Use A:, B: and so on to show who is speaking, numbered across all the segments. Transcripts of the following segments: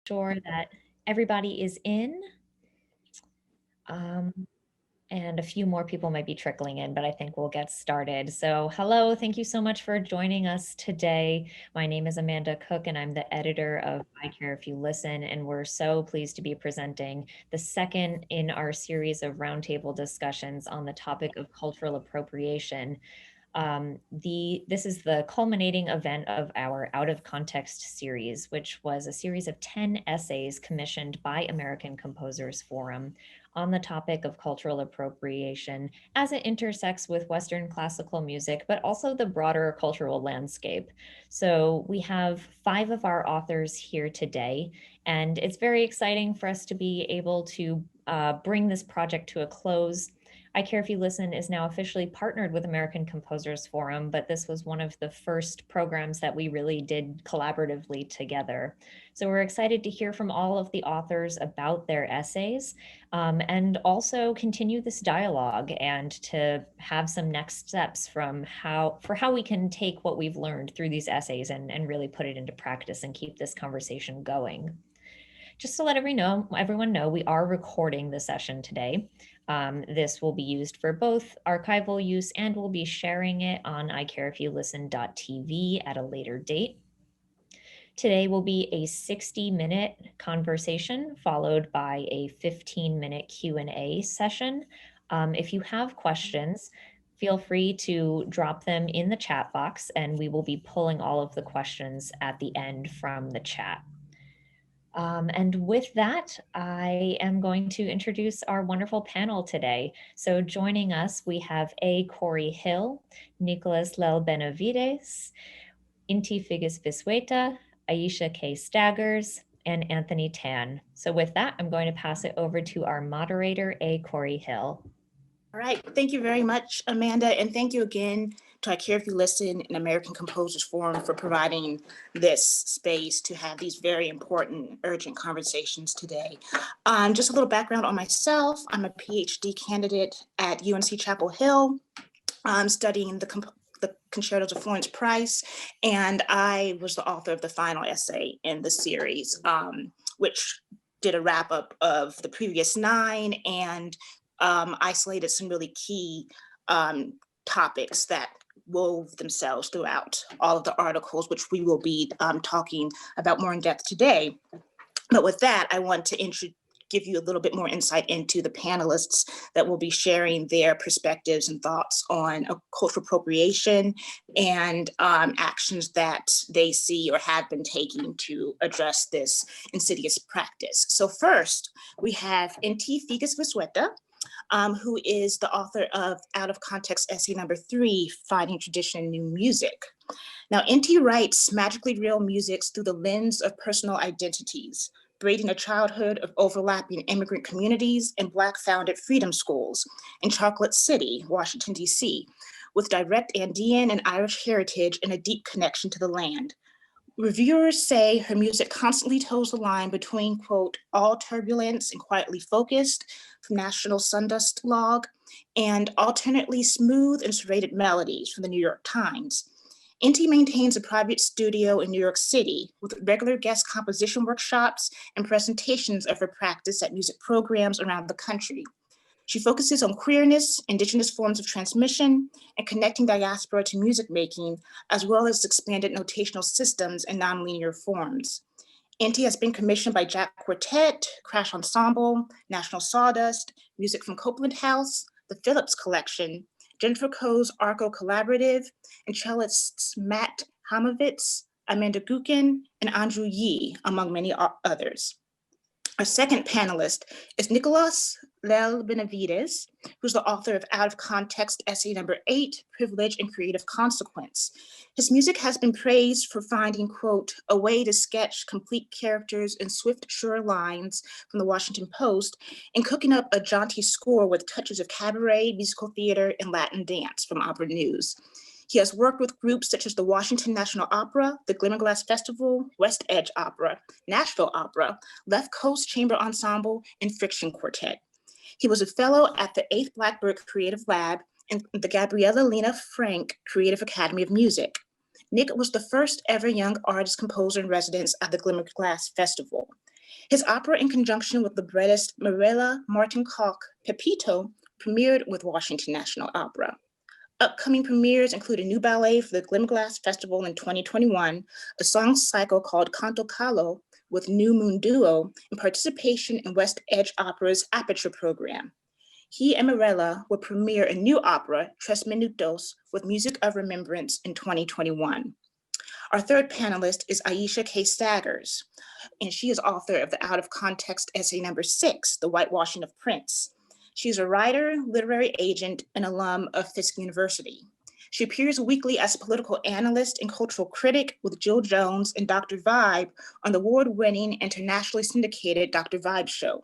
A: Sure that everybody is in. Um, and a few more people might be trickling in, but I think we'll get started. So hello, thank you so much for joining us today. My name is Amanda Cook and I'm the editor of I Care If You Listen, and we're so pleased to be presenting the second in our series of roundtable discussions on the topic of cultural appropriation. This is the culminating event of our Out of Context series, which was a series of 10 essays commissioned by American Composers Forum on the topic of cultural appropriation as it intersects with Western classical music, but also the broader cultural landscape. So we have 5 of our authors here today, and it's very exciting for us to be able to bring this project to a close. I Care If You Listen is now officially partnered with American Composers Forum, but this was one of the first programs that we really did collaboratively together. So we're excited to hear from all of the authors about their essays, and also continue this dialogue and to have some next steps from how we can take what we've learned through these essays and really put it into practice and keep this conversation going. Just to let everyone know, we are recording the session today. This will be used for both archival use and we'll be sharing it on icareifyoulisten.tv at a later date. Today will be a 60-minute conversation followed by a 15-minute Q&A session. If you have questions, feel free to drop them in the chat box and we will be pulling all of the questions at the end from the chat. And with that, I am going to introduce our wonderful panel today. So joining us, we have Kori Hill, Nicolas Benavides, Inti figgis-vizueta, Aisha K. Staggers, and Anthony Tan. So with that, I'm going to pass it over to our moderator, Kori Hill.
B: All right, thank you very much, Amanda, and thank you again to I Care If You Listen and American Composers Forum for providing this space to have these very important, urgent conversations today. Just a little background on myself. I'm a PhD candidate at UNC Chapel Hill, studying the concertos of Florence Price, and I was the author of the final essay in the series, which did a wrap up of the previous 9 and isolated some really key topics that wove themselves throughout all of the articles, which we will be talking about more in depth today. But with that, I want to give you a little bit more insight into the panelists that will be sharing their perspectives and thoughts on cultural appropriation and actions that they see or have been taking to address this insidious practice. So first, we have Inti figgis-vizueta, who is the author of Out of Context essay number 3, Finding Tradition in New Music. Now, Inti writes magically real musics through the lens of personal identities, braiding a childhood of overlapping immigrant communities and Black-founded freedom schools in Chocolate City, Washington, D.C., with direct Andean and Irish heritage and a deep connection to the land. Reviewers say her music constantly toes the line between, quote, all turbulence and quietly focused from National Sundust Log, and alternately smooth and serrated melodies from the New York Times. Inti maintains a private studio in New York City with regular guest composition workshops and presentations of her practice at music programs around the country. She focuses on queerness, indigenous forms of transmission, and connecting diaspora to music making, as well as expanded notational systems and nonlinear forms. Inti has been commissioned by Jack Quartet, Crash Ensemble, National Sawdust, Music from Copeland House, the Phillips Collection, Jennifer Coe's Arco Collaborative, and cellists Matt Hamovitz, Amanda Gukin, and Andrew Yee, among many others. Our second panelist is Nicolas Benavides, who's the author of Out of Context essay number 8, Privilege and Creative Consequence. His music has been praised for finding, quote, a way to sketch complete characters in swift, sure lines from the Washington Post, and cooking up a jaunty score with touches of cabaret, musical theater, and Latin dance from Opera News. He has worked with groups such as the Washington National Opera, the Glimmerglass Festival, West Edge Opera, Nashville Opera, Left Coast Chamber Ensemble, and Friction Quartet. He was a fellow at the 8th Blackbird Creative Lab and the Gabriella Lena Frank Creative Academy of Music. Nick was the first ever young artist composer in residence at the Glimmerglass Festival. His opera, in conjunction with librettist Mirella Martin Koch, Pepito, premiered with Washington National Opera. Upcoming premieres include a new ballet for the Glimglass Festival in 2021, a song cycle called Canto Calo with New Moon Duo, and participation in West Edge Opera's Aperture program. He and Mirella will premiere a new opera, Tres Minutos, with Music of Remembrance in 2021. Our third panelist is Aisha K. Staggers, and she is author of the Out of Context essay number 6, The Whitewashing of Prince. She's a writer, literary agent, and alum of Fisk University. She appears weekly as a political analyst and cultural critic with Jill Jones and Dr. Vibe on the award-winning internationally syndicated Dr. Vibe Show.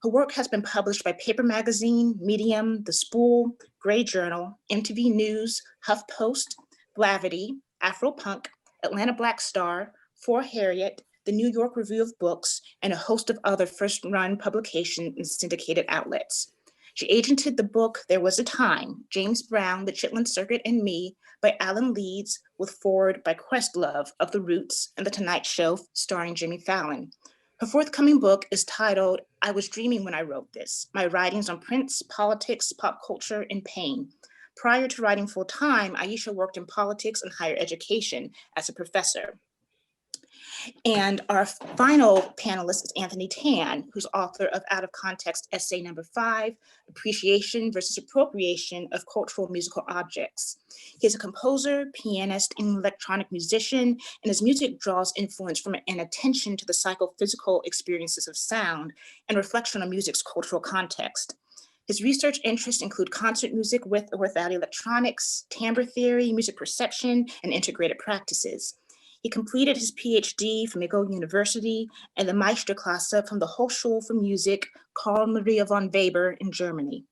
B: Her work has been published by Paper Magazine, Medium, The Spool, Grey Journal, MTV News, HuffPost, Blavity, Afropunk, Atlanta Black Star, For Harriet, the New York Review of Books, and a host of other first-run publication and syndicated outlets. She agented the book There Was a Time, James Brown, The Chitlin Circuit and Me by Alan Leeds, with foreword by Questlove of The Roots and The Tonight Show starring Jimmy Fallon. Her forthcoming book is titled I Was Dreaming When I Wrote This, My Writings on Prince, Politics, Pop Culture, and Pain. Prior to writing full-time, Aisha worked in politics and higher education as a professor. And our final panelist is Anthony Tan, who's author of Out of Context essay number 5, Appreciation versus Appropriation of Cultural Musical Objects. He's a composer, pianist, and electronic musician, and his music draws influence from an attention to the psychophysical experiences of sound and reflection on music's cultural context. His research interests include concert music with or without electronics, timbre theory, music perception, and integrated practices. He completed his PhD from McGill University and the Meisterklasse from the Hochschule für Musik Karl Maria von Weber in Germany.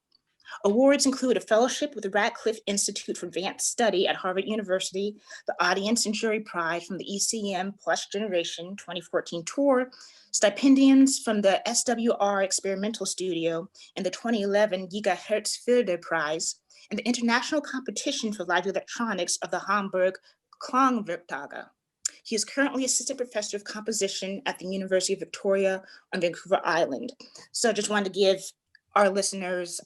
B: Awards include a fellowship with the Radcliffe Institute for Advanced Study at Harvard University, the Audience and Jury Prize from the ECM Plus Generation 2014 Tour, stipendiums from the SWR Experimental Studio and the 2011 Gigahertz Förder Prize, and the International Competition for Live Electronics of the Hamburg Klangwerktage. He is currently assistant professor of composition at the University of Victoria on Vancouver Island. So I just wanted to give our listeners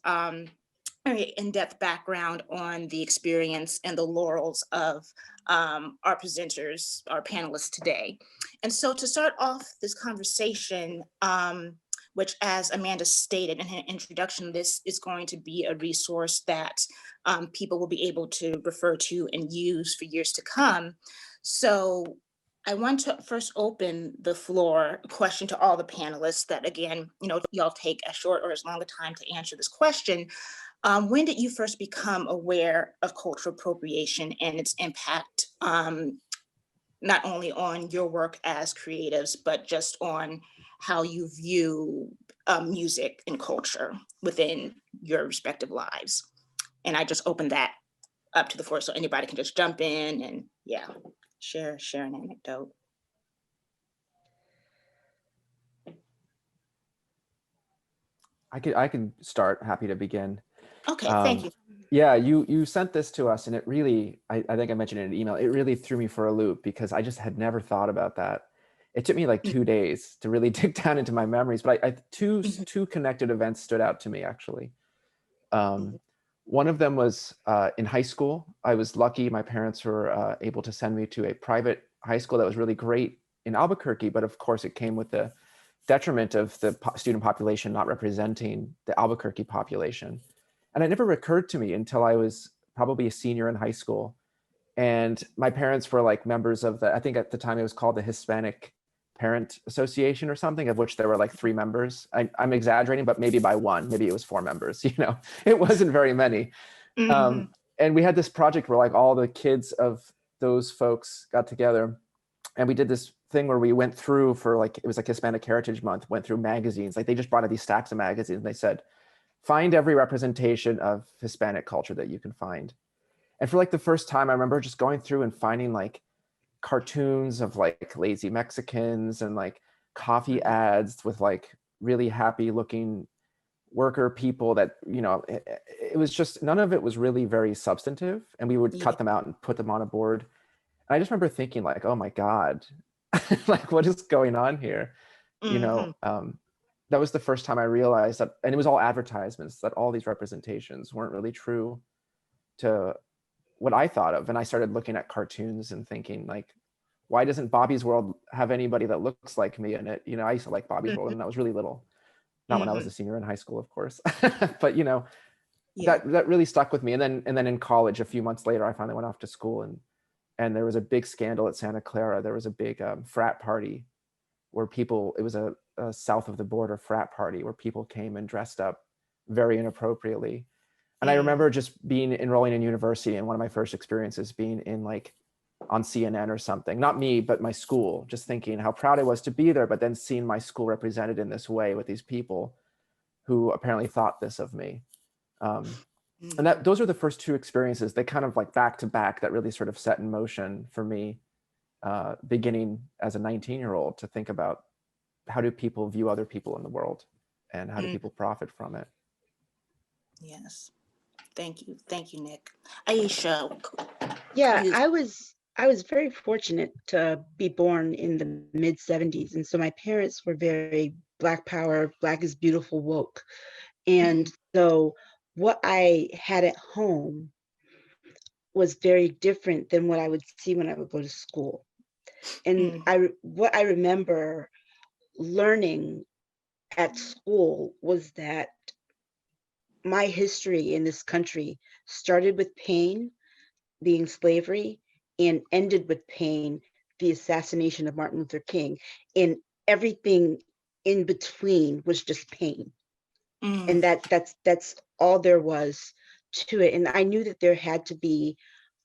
B: very in-depth background on the experience and the laurels of our presenters, our panelists today. And so to start off this conversation, which as Amanda stated in her introduction, this is going to be a resource that people will be able to refer to and use for years to come. So I want to first open the floor question to all the panelists that, again, y'all take as short or as long a time to answer this question. When did you first become aware of cultural appropriation and its impact, not only on your work as creatives, but just on how you view music and culture within your respective lives? And I just opened that up to the floor so anybody can just jump in and share an anecdote.
C: I can start. Happy to begin.
B: Okay, thank you.
C: Yeah, you sent this to us, and it really, I think I mentioned in an email, it really threw me for a loop because I just had never thought about that. It took me like 2 days to really dig down into my memories, but two connected events stood out to me actually. One of them was in high school. I was lucky; my parents were able to send me to a private high school that was really great in Albuquerque, but of course it came with the detriment of the student population not representing the Albuquerque population. And it never occurred to me until I was probably a senior in high school. And my parents were like members of I think at the time it was called the Hispanic Parent Association or something, of which there were like 3 members. I'm exaggerating, but maybe by 1, maybe it was 4 members, it wasn't very many. And we had this project where like all the kids of those folks got together and we did this thing where we went through for like, it was like Hispanic Heritage Month, went through magazines. Like they just brought out these stacks of magazines and they said, find every representation of Hispanic culture that you can find. And for like the first time, I remember just going through and finding like cartoons of like lazy Mexicans and like coffee ads with like really happy looking worker people that, it was just, none of it was really very substantive. And we would cut them out and put them on a board. And I just remember thinking like, oh my God, like what is going on here? you know, that was the first time I realized that, and it was all advertisements, that all these representations weren't really true to what I thought of. And I started looking at cartoons and thinking, like, why doesn't Bobby's World have anybody that looks like me in it? You know, I used to like Bobby's World when I was really little. Not when I was a senior in high school, of course. But, you know,
B: Yeah.
C: that really stuck with me. And then in college, a few months later, I finally went off to school, and there was a big scandal at Santa Clara. There was a big frat party where people, it was a south of the border frat party where people came and dressed up very inappropriately. And I remember just enrolling in university, and one of my first experiences being in, like, on CNN or something, not me, but my school, just thinking how proud I was to be there, but then seeing my school represented in this way with these people who apparently thought this of me. And those are the first two experiences, they kind of like back to back, that really sort of set in motion for me, beginning as a 19-year-old to think about how do people view other people in the world and how do people profit from it.
B: Yes. Thank you, Nick. Aisha.
D: Yeah, I was very fortunate to be born in the mid 70s. And so my parents were very Black power, Black is beautiful, woke. And so what I had at home was very different than what I would see when I would go to school. And what I remember learning at school was that my history in this country started with pain, being slavery, and ended with pain, the assassination of Martin Luther King. And everything in between was just pain. And that's all there was to it. And I knew that there had to be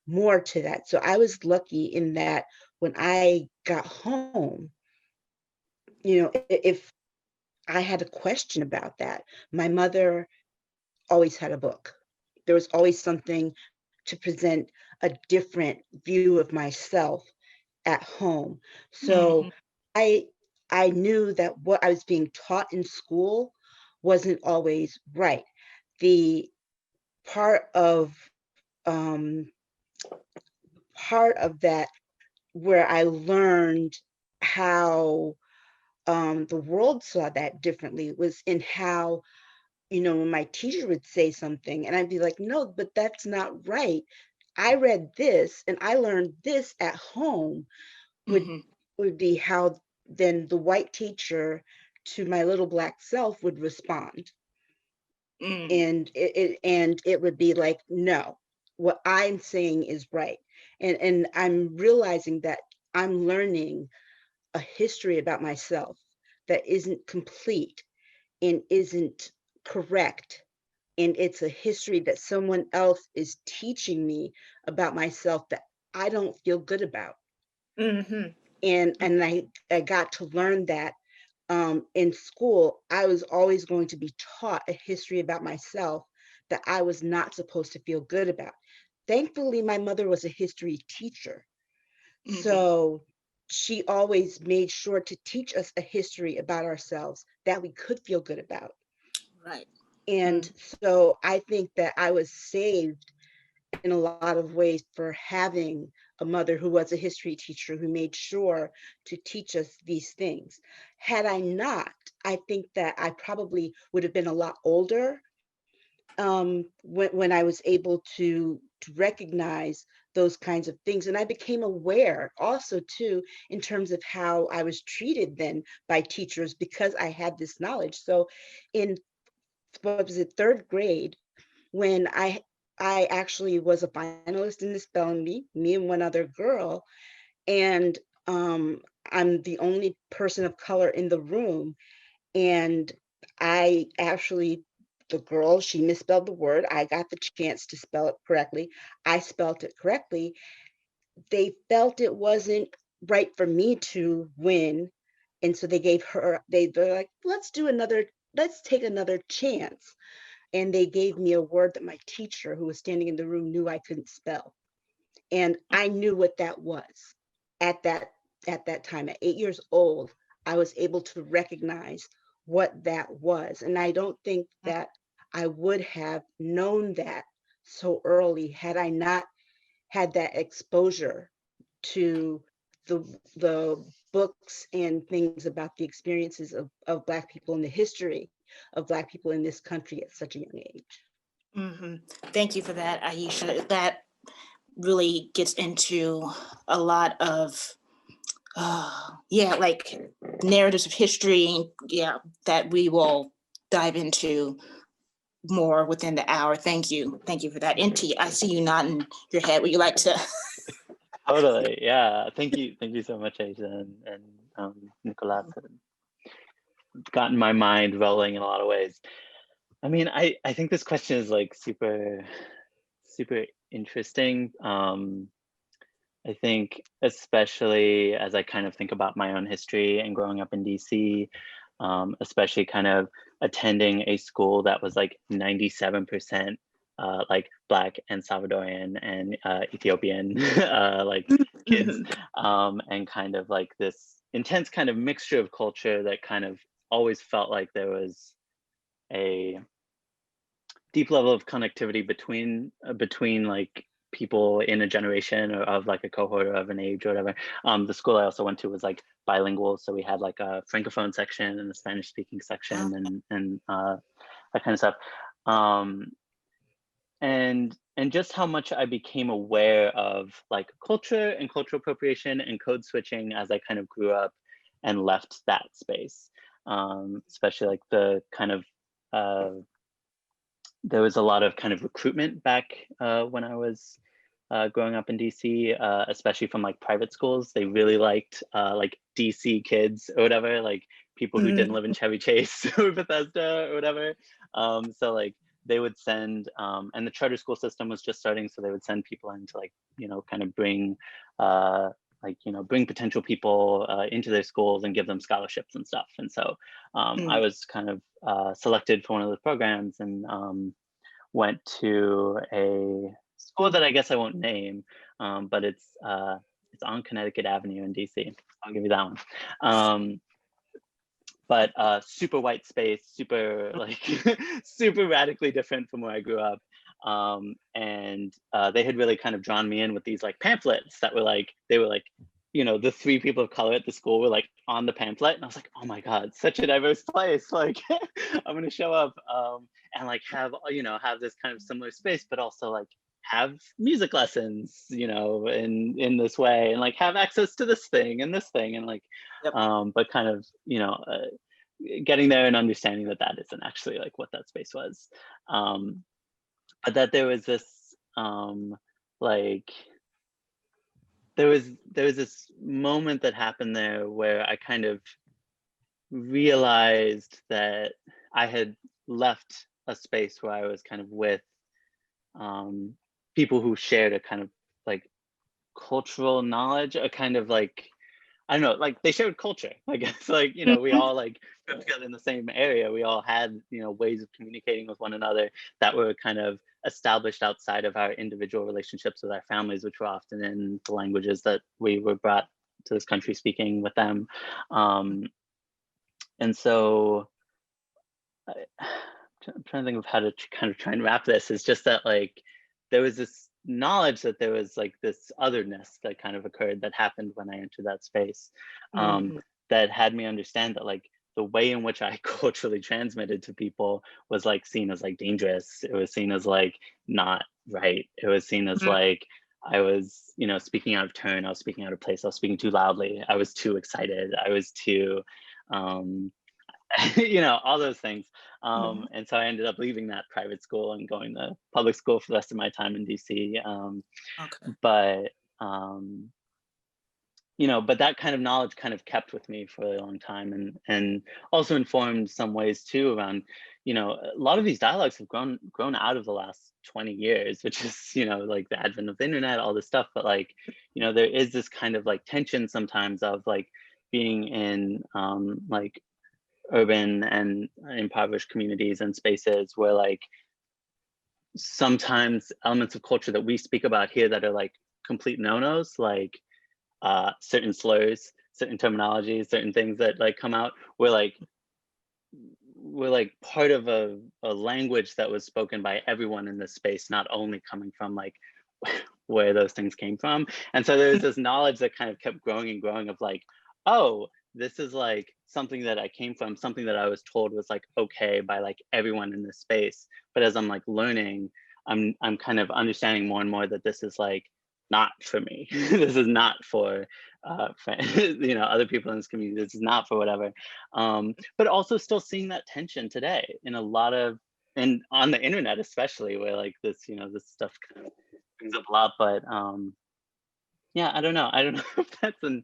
D: more to that. So I was lucky in that when I got home, you know, if I had a question about that, my mother always had a book. There was always something to present a different view of myself at home. So I knew that what I was being taught in school wasn't always right. The part of that where I learned how the world saw that differently was in how, you know, when my teacher would say something and I'd be like, no, but that's not right. I read this and I learned this at home would be how then the white teacher to my little Black self would respond. And it would be like, no, what I'm saying is right. And I'm realizing that I'm learning a history about myself that isn't complete and isn't correct. And it's a history that someone else is teaching me about myself that I don't feel good about. And I got to learn that in school. I was always going to be taught a history about myself that I was not supposed to feel good about. Thankfully, my mother was a history teacher. So she always made sure to teach us a history about ourselves that we could feel good about.
B: Right.
D: And so I think that I was saved in a lot of ways for having a mother who was a history teacher who made sure to teach us these things. Had I not, I think that I probably would have been a lot older when I was able to recognize those kinds of things. And I became aware also too, in terms of how I was treated then by teachers because I had this knowledge. So in, what was it, third grade, when I actually was a finalist in the spelling bee, me and one other girl, and I'm the only person of color in the room. And I actually, the girl, she misspelled the word. I got the chance to spell it correctly. I spelled it correctly. They felt it wasn't right for me to win. And so they gave her, they're like, let's take another chance. And they gave me a word that my teacher, who was standing in the room, knew I couldn't spell. And I knew what that was at that time. At 8 years old, I was able to recognize what that was. And I don't think that I would have known that so early had I not had that exposure to the books and things about the experiences of Black people and the history of Black people in this country at such a young age.
B: Thank you for that, Aisha. That really gets into a lot of, like narratives of history, that we will dive into more within the hour. Thank you for that. Inti, I see you nodding your head. Would you like to?
E: Totally, yeah. Thank you so much, Aisha and Nicolas. Gotten my mind rolling in a lot of ways. I mean, I think this question is like super interesting. I think especially as I kind of think about my own history and growing up in DC, especially kind of attending a school that was like 97% like Black and Salvadorian and Ethiopian like kids, and kind of like this intense kind of mixture of culture that kind of always felt like there was a deep level of connectivity between like people in a generation or of like a cohort or of an age or whatever. The school I also went to was like bilingual, so we had like a francophone section and a Spanish speaking section and that kind of stuff. And just how much I became aware of like culture and cultural appropriation and code switching as I kind of grew up and left that space. Especially like the kind of there was a lot of kind of recruitment back when I was growing up in DC, especially from like private schools. They really liked like DC kids or whatever, like people who didn't live in Chevy Chase or Bethesda or whatever. So like they would send, and the charter school system was just starting, so they would send people in to like, you know, kind of bring like, you know, bring potential people into their schools and give them scholarships and stuff. And so I was kind of selected for one of those programs and went to a school that I guess I won't name, but it's on Connecticut Avenue in DC. I'll give you that one. But super white space, super like super radically different from where I grew up. And they had really kind of drawn me in with these like pamphlets that were like, they were like, you know, the 3 people of color at the school were like on the pamphlet. And I was like, oh my God, such a diverse place. Like I'm gonna show up and like have, you know, have this kind of similar space, but also like have music lessons, you know, in this way, and like have access to this thing and this thing, and like, but kind of, you know, getting there and understanding that that isn't actually like what that space was. But that there was this like there was this moment that happened there where I kind of realized that I had left a space where I was kind of with people who shared a kind of like cultural knowledge, a kind of like, I don't know, like they shared culture, I guess, like, you know, we all like grew together in the same area. We all had, you know, ways of communicating with one another that were kind of established outside of our individual relationships with our families, which were often in the languages that we were brought to this country speaking with them. And so I'm trying to think of how to kind of try and wrap this. It's just that like, there was this knowledge that there was like this otherness that kind of occurred that happened when I entered that space, that had me understand that like the way in which I culturally transmitted to people was like seen as like dangerous. It was seen as like not right. It was seen as like I was, you know, speaking out of turn. I was speaking out of place. I was speaking too loudly. I was too excited. I was too, you know, all those things. And so I ended up leaving that private school and going to public school for the rest of my time in DC. But, you know, but that kind of knowledge kind of kept with me for a really long time, and also informed some ways too around, you know, a lot of these dialogues have grown out of the last 20 years, which is, you know, like the advent of the internet, all this stuff. But like, you know, there is this kind of like tension sometimes of like being in like urban and impoverished communities and spaces where like sometimes elements of culture that we speak about here that are like complete no-nos, like certain slurs, certain terminologies, certain things that like come out, we're like part of a language that was spoken by everyone in this space, not only coming from like where those things came from. And so there's this knowledge that kind of kept growing and growing of like, oh, this is like something that I came from, something that I was told was like okay by like everyone in this space. But as I'm like learning, I'm kind of understanding more and more that this is like not for me. This is not for you know, other people in this community. This is not for whatever. But also still seeing that tension today in a lot of, and on the internet especially, where like this, you know, this stuff kind of brings up a lot. But yeah, I don't know if that's a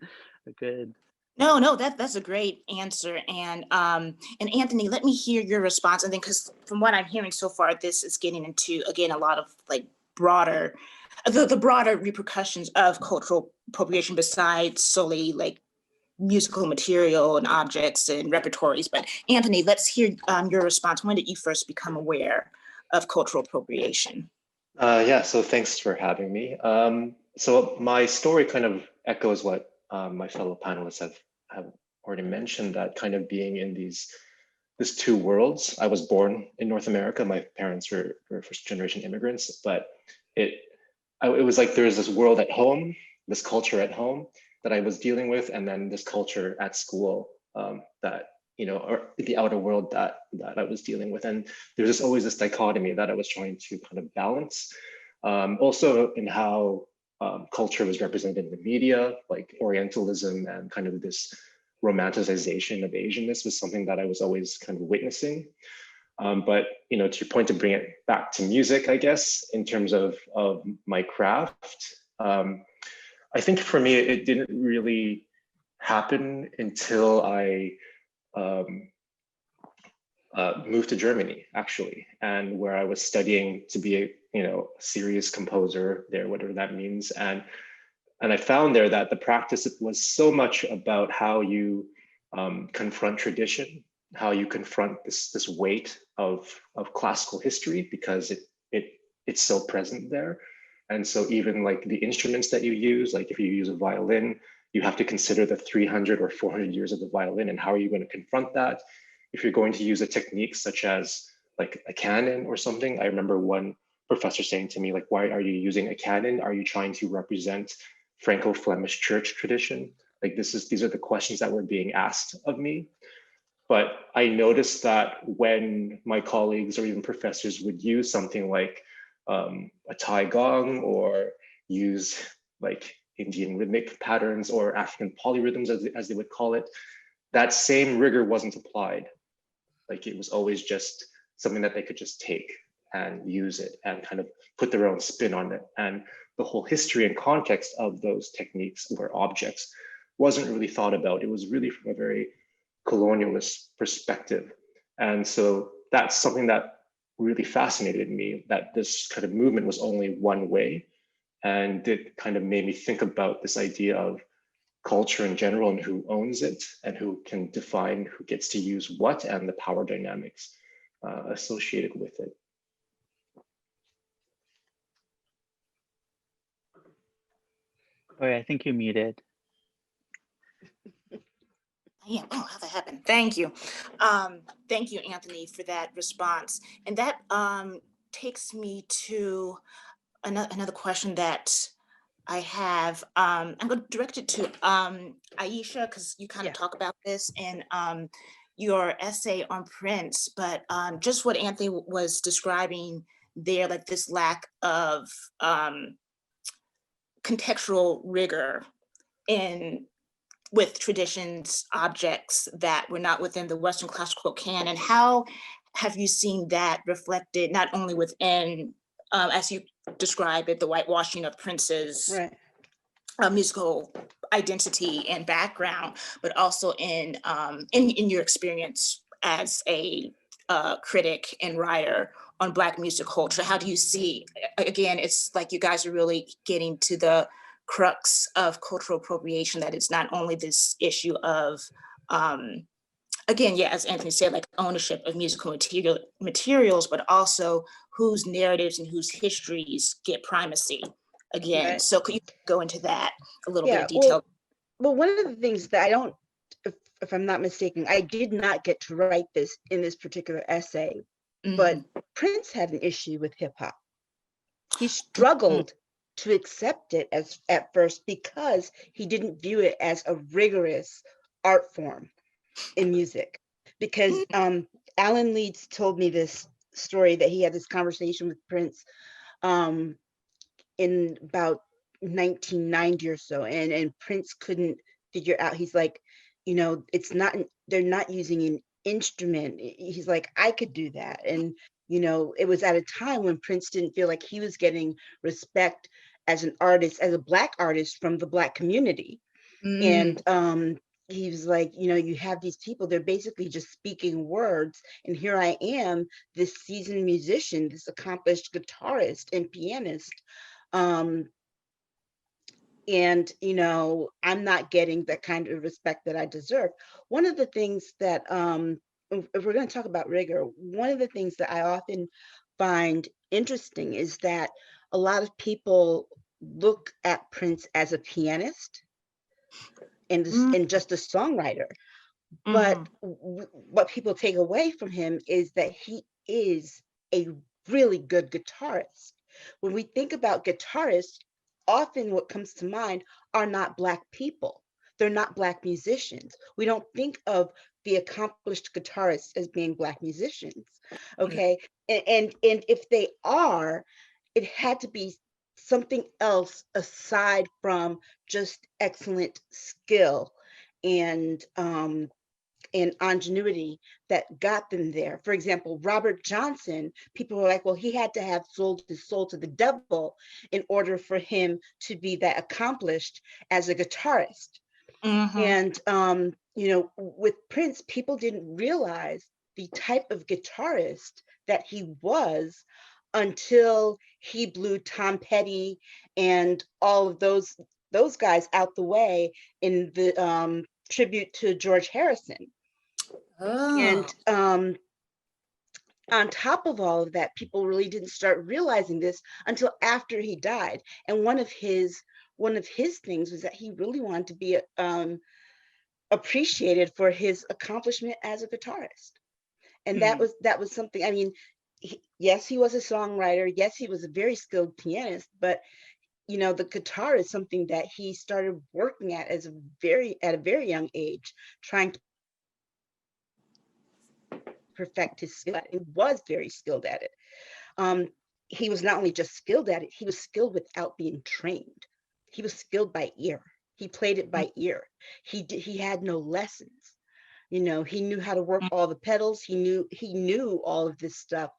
E: good.
B: No, that's a great answer. And Anthony, let me hear your response. And then, because from what I'm hearing so far, this is getting into, again, a lot of like broader, the broader repercussions of cultural appropriation besides solely like musical material and objects and repertories. But Anthony, let's hear your response. When did you first become aware of cultural appropriation?
F: Yeah, so thanks for having me. So my story kind of echoes what my fellow panelists have already mentioned, that kind of being in these two worlds. I was born in North America. My parents were first generation immigrants, but it was like there was this world at home, this culture at home that I was dealing with, and then this culture at school that, you know, or the outer world that I was dealing with. And there's just always this dichotomy that I was trying to kind of balance. Also in how culture was represented in the media, like Orientalism and kind of this romanticization of Asianness was something that I was always kind of witnessing. But, you know, to your point, to bring it back to music, I guess, in terms of my craft, I think for me, it didn't really happen until I moved to Germany, actually, and where I was studying to be a, you know, serious composer there, whatever that means. And I found there that the practice was so much about how you confront tradition, how you confront this weight of classical history, because it's so present there. And so even like the instruments that you use, like if you use a violin, you have to consider the 300 or 400 years of the violin, and how are you going to confront that? If you're going to use a technique such as like a canon or something, I remember one professor saying to me, like, why are you using a canon? Are you trying to represent Franco-Flemish church tradition? Like these are the questions that were being asked of me. But I noticed that when my colleagues or even professors would use something like a Tai Gong, or use like Indian rhythmic patterns or African polyrhythms, as they would call it, that same rigor wasn't applied. Like it was always just something that they could just take and use it and kind of put their own spin on it. And the whole history and context of those techniques or objects wasn't really thought about. It was really from a very colonialist perspective. And so that's something that really fascinated me, that this kind of movement was only one way. And it kind of made me think about this idea of culture in general and who owns it and who can define who gets to use what, and the power dynamics associated with it.
E: Kori, I think you're muted.
B: Yeah, oh, how that happened. Thank you. Thank you, Anthony, for that response. And that takes me to another question that I have. I'm going to direct it to Aisha, because you kind of talk about this in your essay on Prince, but just what Anthony was describing there, like this lack of contextual rigor with traditions, objects that were not within the Western classical canon. How have you seen that reflected not only within, as you describe it, the whitewashing of Prince's musical identity and background, but also in your experience as a critic and writer on Black music culture? How do you see, again, it's like you guys are really getting to the crux of cultural appropriation, that it's not only this issue of, again, yeah, as Anthony said, like ownership of musical materials, but also whose narratives and whose histories get primacy again. Right. So could you go into that a little bit of detail?
D: Well, one of the things that I don't, if I'm not mistaken, I did not get to write this in this particular essay, but Prince had an issue with hip hop. He struggled to accept it as at first, because he didn't view it as a rigorous art form in music. Because Alan Leeds told me this story, that he had this conversation with Prince in about 1990 or so, and Prince couldn't figure out, he's like, you know, it's not, they're not using an instrument. He's like, I could do that. And you know, it was at a time when Prince didn't feel like he was getting respect as an artist, as a Black artist from the Black community. And he was like, you know, you have these people, they're basically just speaking words, and here I am, this seasoned musician, this accomplished guitarist and pianist, and you know, I'm not getting that kind of respect that I deserve. One of the things that if we're going to talk about rigor, one of the things that I often find interesting is that a lot of people look at Prince as a pianist and just a songwriter. But what people take away from him is that he is a really good guitarist. When we think about guitarists, often what comes to mind are not Black people. They're not Black musicians. We don't think of the accomplished guitarists as being Black musicians, okay? And if they are, it had to be something else aside from just excellent skill and ingenuity that got them there. For example, Robert Johnson, people were like, well, he had to have sold his soul to the devil in order for him to be that accomplished as a guitarist. And, you know, with Prince, people didn't realize the type of guitarist that he was until he blew Tom Petty and all of those guys out the way in the tribute to George Harrison. And on top of all of that, people really didn't start realizing this until after he died. And one of his things was that he really wanted to be appreciated for his accomplishment as a guitarist. And that was something, I mean, yes, he was a songwriter. Yes, he was a very skilled pianist, but you know, the guitar is something that he started working at at a very young age, trying to perfect his skill. He was very skilled at it. He was not only just skilled at it, he was skilled without being trained. He was skilled by ear. He played it by ear. He had no lessons. You know, he knew how to work all the pedals. He knew all of this stuff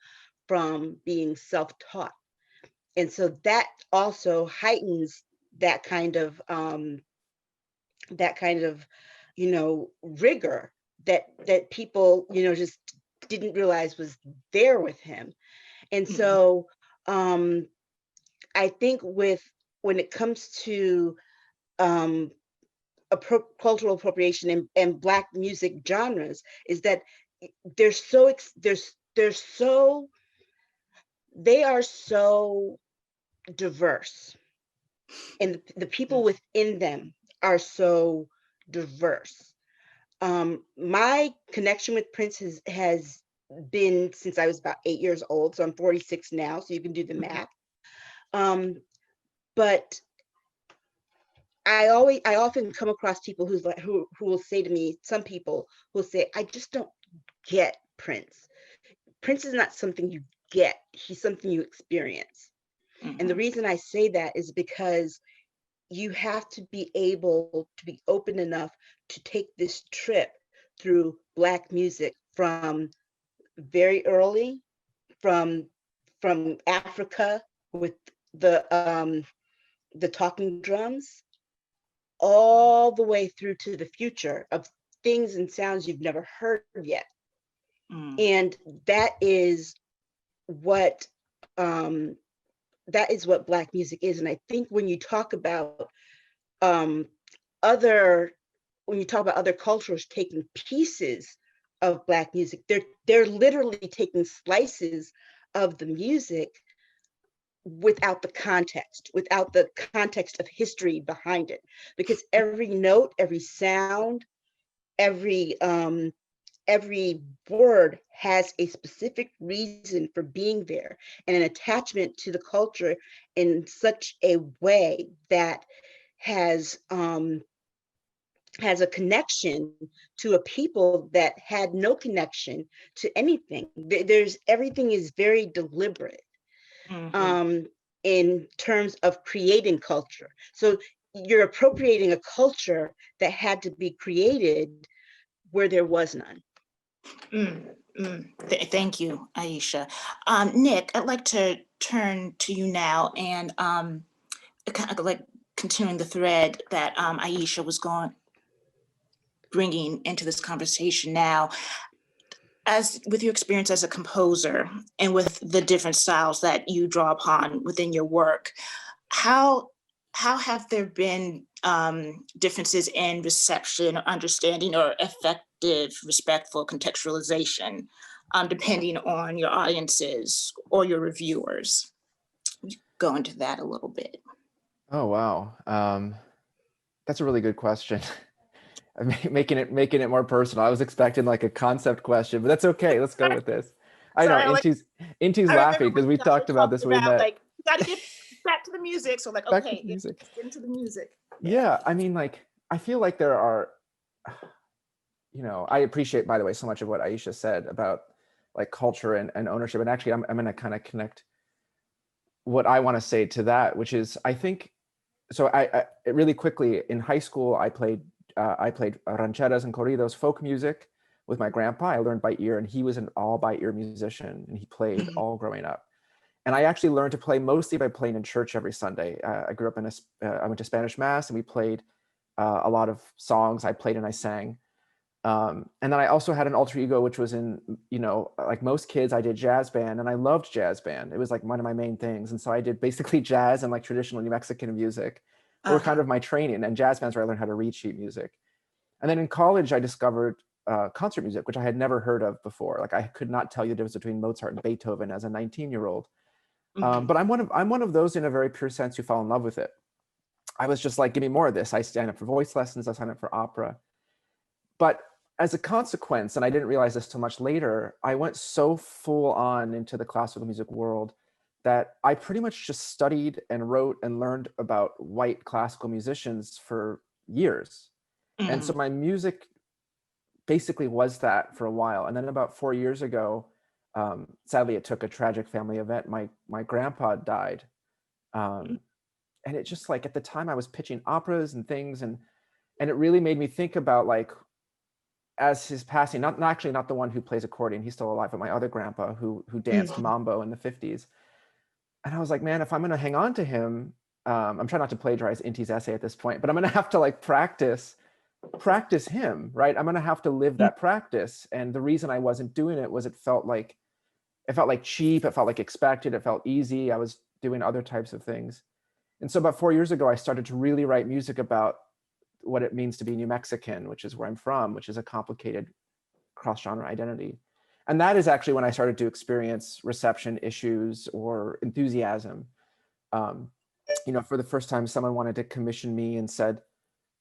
D: from being self-taught. And so that also heightens that kind of you know, rigor that people, you know, just didn't realize was there with him. And so I think when it comes to cultural appropriation and Black music genres, is that they are so diverse, and the people within them are so diverse. My connection with Prince has been since I was about 8 years old. So I'm 46 now, so you can do the math. But I often come across people who will say to me, some people will say, I just don't get Prince. Prince is not something you get, he's something you experience. And the reason I say that is because you have to be able to be open enough to take this trip through Black music from very early, from Africa with the talking drums, all the way through to the future of things and sounds you've never heard yet. And that is what Black music is. And I think when you talk about other cultures taking pieces of Black music, they're literally taking slices of the music without the context of history behind it. Because every note, every sound, every every word has a specific reason for being there and an attachment to the culture in such a way that has a connection to a people that had no connection to anything. Everything is very deliberate in terms of creating culture. So you're appropriating a culture that had to be created where there was none.
B: Thank you, Aisha. Nick, I'd like to turn to you now and kind of like continuing the thread that Aisha was bringing into this conversation now. As with your experience as a composer and with the different styles that you draw upon within your work, how have there been differences in reception or understanding or effective, respectful contextualization, depending on your audiences or your reviewers? Go into that a little bit.
C: Oh, wow. That's a really good question. making it more personal. I was expecting like a concept question, but that's okay. Let's go with this. I know Inti's laughing because we talked about this when we met.
B: Like, you got to get back to the music. So like, okay, get into the music.
C: Yeah, I mean, like, I feel like there are, I appreciate, by the way, so much of what Aisha said about like culture and ownership. And actually, I'm going to kind of connect what I want to say to that, which is, I think, so I really quickly in high school, I played rancheras and corridos, folk music with my grandpa. I learned by ear, and he was an all by ear musician, and he played all growing up. And I actually learned to play mostly by playing in church every Sunday. I grew up I went to Spanish mass, and we played a lot of songs. I played and I sang. And then I also had an alter ego, which was in, like most kids, I did jazz band, and I loved jazz band. It was like one of my main things. And so I did basically jazz and like traditional New Mexican music were kind of my training, and jazz bands where I learned how to read sheet music. And then in college, I discovered concert music, which I had never heard of before. Like I could not tell you the difference between Mozart and Beethoven as a 19-year-old. But I'm one of those in a very pure sense who fell in love with it. I was just like, give me more of this. I signed up for voice lessons. I signed up for opera. But as a consequence, and I didn't realize this till much later, I went so full on into the classical music world that I pretty much just studied and wrote and learned about white classical musicians for years. And so my music basically was that for a while. And then about 4 years ago, sadly, it took a tragic family event. My grandpa died. And it just like, at the time I was pitching operas and things, and it really made me think about like, as his passing, not the one who plays accordion, he's still alive, but my other grandpa who danced mambo in the 50s. And I was like, man, if I'm going to hang on to him, I'm trying not to plagiarize Inti's essay at this point, but I'm going to have to like practice him, right? I'm going to have to live that practice. And the reason I wasn't doing it was it felt like cheap. It felt like expected. It felt easy. I was doing other types of things. And so about 4 years ago, I started to really write music about what it means to be New Mexican, which is where I'm from, which is a complicated cross-genre identity. And that is actually when I started to experience reception issues or enthusiasm. For the first time, someone wanted to commission me and said,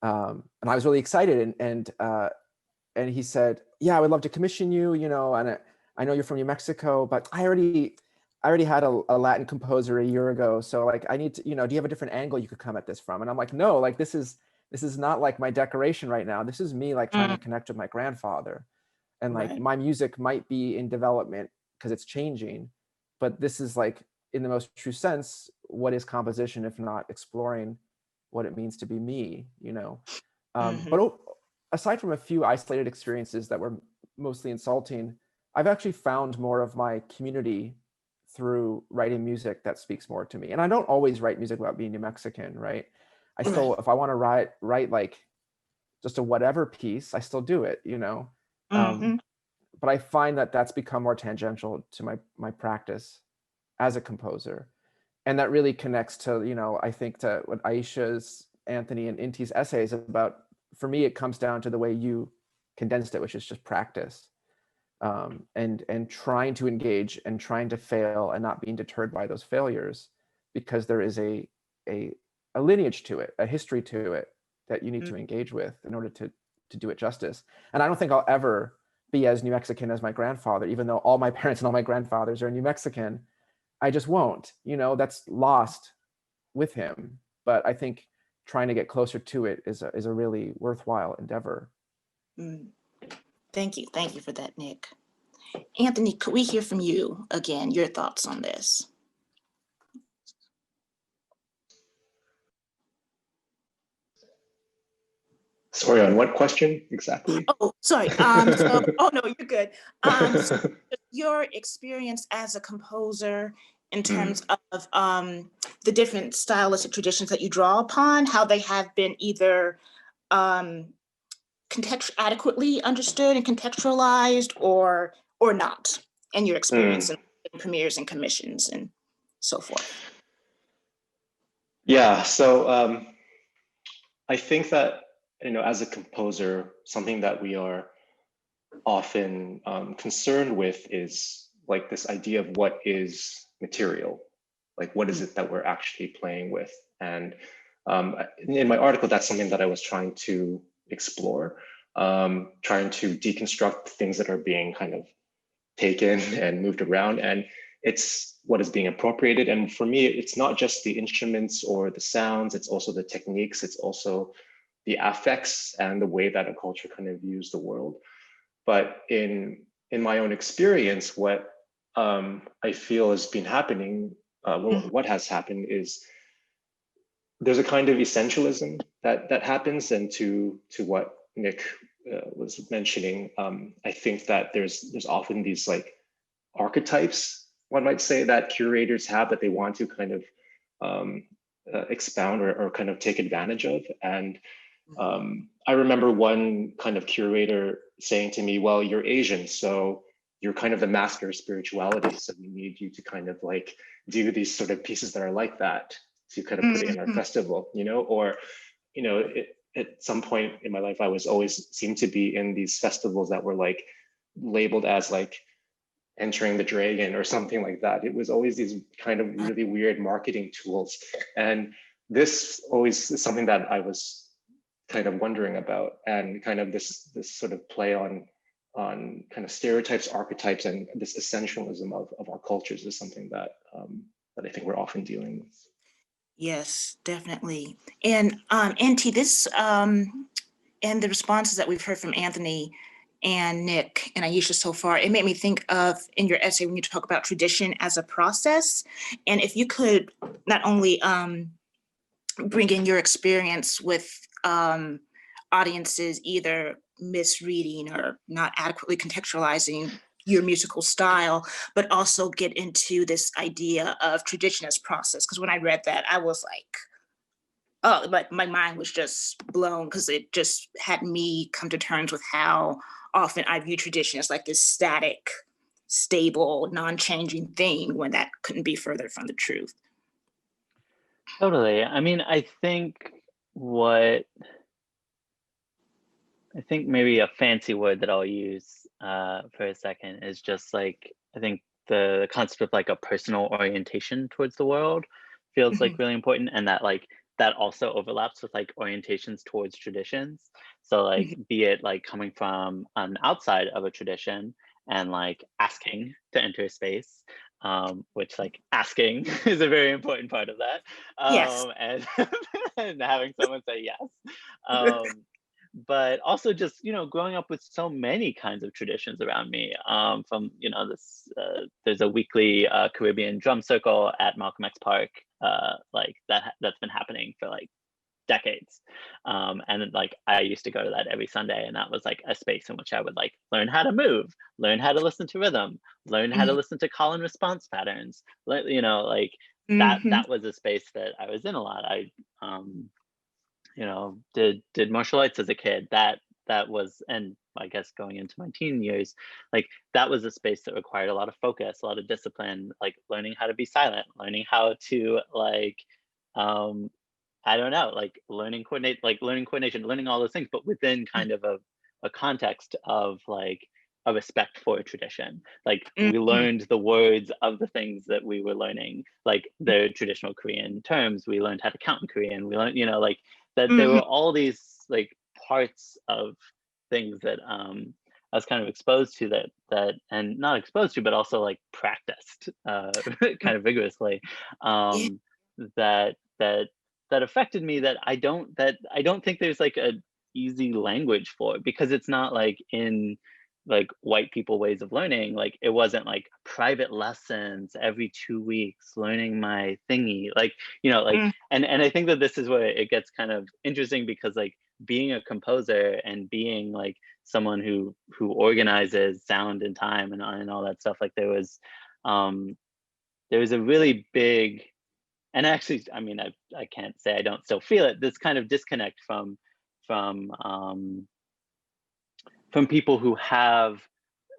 C: and I was really excited. And he said, yeah, I would love to commission you, and I know you're from New Mexico, but I already had a Latin composer a year ago. So like, I need to, do you have a different angle you could come at this from? And I'm like, no, like this is not like my decoration right now. This is me like trying to connect with my grandfather. And like my music might be in development because it's changing, but this is like, in the most true sense, what is composition if not exploring what it means to be me, But aside from a few isolated experiences that were mostly insulting, I've actually found more of my community through writing music that speaks more to me. And I don't always write music about being New Mexican, right? I still, if I want to write like just a whatever piece, I still do it, but I find that that's become more tangential to my practice as a composer. And that really connects to, I think to what Aisha's, Anthony, and Inti's essays about. For me, it comes down to the way you condensed it, which is just practice, and trying to engage and trying to fail and not being deterred by those failures, because there is a lineage to it, a history to it that you need to engage with in order to do it justice. And I don't think I'll ever be as New Mexican as my grandfather, even though all my parents and all my grandfathers are New Mexican. I just won't, that's lost with him. But I think trying to get closer to it is a really worthwhile endeavor.
B: Thank you for that, Nick. Anthony, could we hear from you again, your thoughts on this?
F: Sorry, on what question exactly?
B: Oh, sorry. Oh no, you're good. So your experience as a composer in terms of the different stylistic traditions that you draw upon, how they have been either adequately understood and contextualized or not, and your experience in premieres and commissions and so forth.
F: Yeah, so I think that, as a composer, something that we are often concerned with is like this idea of what is material, like what is it that we're actually playing with. And in my article, that's something that I was trying to explore, trying to deconstruct things that are being kind of taken and moved around, and it's what is being appropriated. And for me, it's not just the instruments or the sounds, it's also the techniques, it's also the affects and the way that a culture kind of views the world. But in my own experience, what I feel has been happening, what has happened is there's a kind of essentialism that happens, and to what Nick was mentioning, I think that there's often these like archetypes, one might say, that curators have that they want to kind of expound or kind of take advantage of. And I remember one kind of curator saying to me, well, you're Asian, so you're kind of the master of spirituality, so we need you to kind of like do these sort of pieces that are like that to kind of put it in our festival, or at some point in my life, I was always seemed to be in these festivals that were like labeled as like entering the dragon or something like that. It was always these kind of really weird marketing tools. And this always is something that I was kind of wondering about, and kind of this sort of play on kind of stereotypes, archetypes, and this essentialism of our cultures is something that that I think we're often dealing with.
B: Yes, definitely. And NT, this and the responses that we've heard from Anthony and Nick and Aisha so far, it made me think of, in your essay, when you talk about tradition as a process, and if you could not only bring in your experience with audiences either misreading or not adequately contextualizing your musical style, but also get into this idea of tradition as process. Because when I read that, I was like, oh, but my mind was just blown, because it just had me come to terms with how often I view tradition as like this static, stable, non-changing thing, when that couldn't be further from the truth.
E: Totally. I mean, I think maybe a fancy word that I'll use for a second is just like, I think the concept of like a personal orientation towards the world feels like really important, and that like that also overlaps with like orientations towards traditions. So like, be it like coming from an outside of a tradition and like asking to enter a space, which like asking is a very important part of that.
B: Yes.
E: And, and having someone say yes. But also just, growing up with so many kinds of traditions around me, from, this, there's a weekly Caribbean drum circle at Malcolm X Park, like that's been happening for like decades. And like, I used to go to that every Sunday, and that was like a space in which I would like learn how to move, learn how to listen to rhythm, learn how to listen to call and response patterns. Like that was a space that I was in a lot. I, did martial arts as a kid. That was, and I guess going into my teen years, like that was a space that required a lot of focus, a lot of discipline, like learning how to be silent, learning how to like, I don't know, like learning coordination, learning all those things, but within kind of a context of like a respect for a tradition. Like we learned the words of the things that we were learning, like the traditional Korean terms. We learned how to count in Korean. We learned, like that there were all these like parts of things that was kind of exposed to that and not exposed to, but also like practiced kind of vigorously,
B: Yeah.
E: that affected me, that I don't think there's like a easy language for it, because it's not like in like white people ways of learning. Like it wasn't like private lessons every 2 weeks learning my thingy, like, you know, like,
B: Mm.
E: and I think that this is where it gets kind of interesting, because like being a composer and being like someone who organizes sound and time and all that stuff, like there was a really big, and actually, I mean, I can't say I don't still feel it, this kind of disconnect from people who have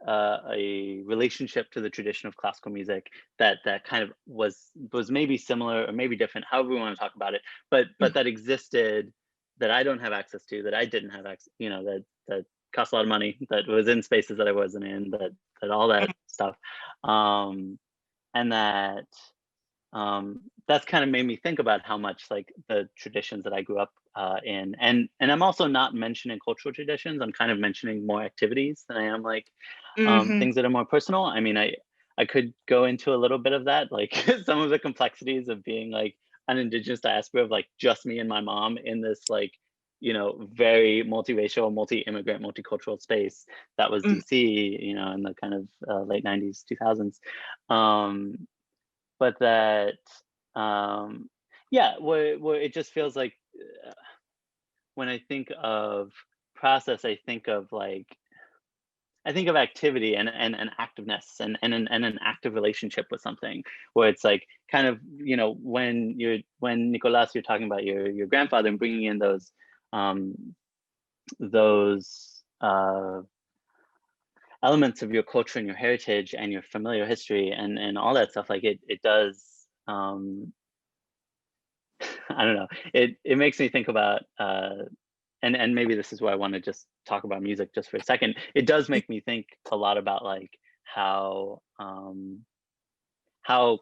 E: a relationship to the tradition of classical music that kind of was maybe similar or maybe different, however we want to talk about it, but that existed, that I don't have access to, that I didn't have access, you know, that cost a lot of money, that was in spaces that I wasn't in, that all that stuff, and that's kind of made me think about how much like the traditions that I grew up in, and I'm also not mentioning cultural traditions, I'm kind of mentioning more activities than I am like
B: Mhm.
E: things that are more personal. I mean, I could go into a little bit of that, like some of the complexities of being like an indigenous diaspora of like just me and my mom in this like, you know, very multiracial, multi-immigrant, multicultural space that was
B: Mm.
E: DC, you know, in the kind of late 90s, 2000s. But that, yeah, where it just feels like when I think of process, I think of activity and activeness and an active relationship with something, where it's like kind of, you know, when Nicolas, you're talking about your grandfather and bringing in those elements of your culture and your heritage and your familiar history and all that stuff, like it does, I don't know, it makes me think about and maybe this is why I want to just talk about music just for a second. It does make me think a lot about like how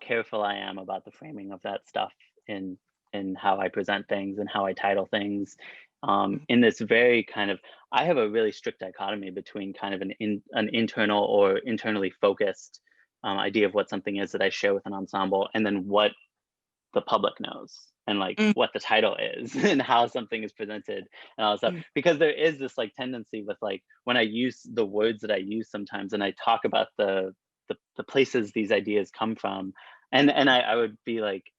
E: careful I am about the framing of that stuff in how I present things and how I title things. In this very kind of, I have a really strict dichotomy between kind of an internal or internally focused idea of what something is that I share with an ensemble, and then what the public knows, and like
B: Mm.
E: what the title is and how something is presented and all that stuff.
B: Mm.
E: Because there is this like tendency with like when I use the words that I use sometimes, and I talk about the places these ideas come from, and I would be like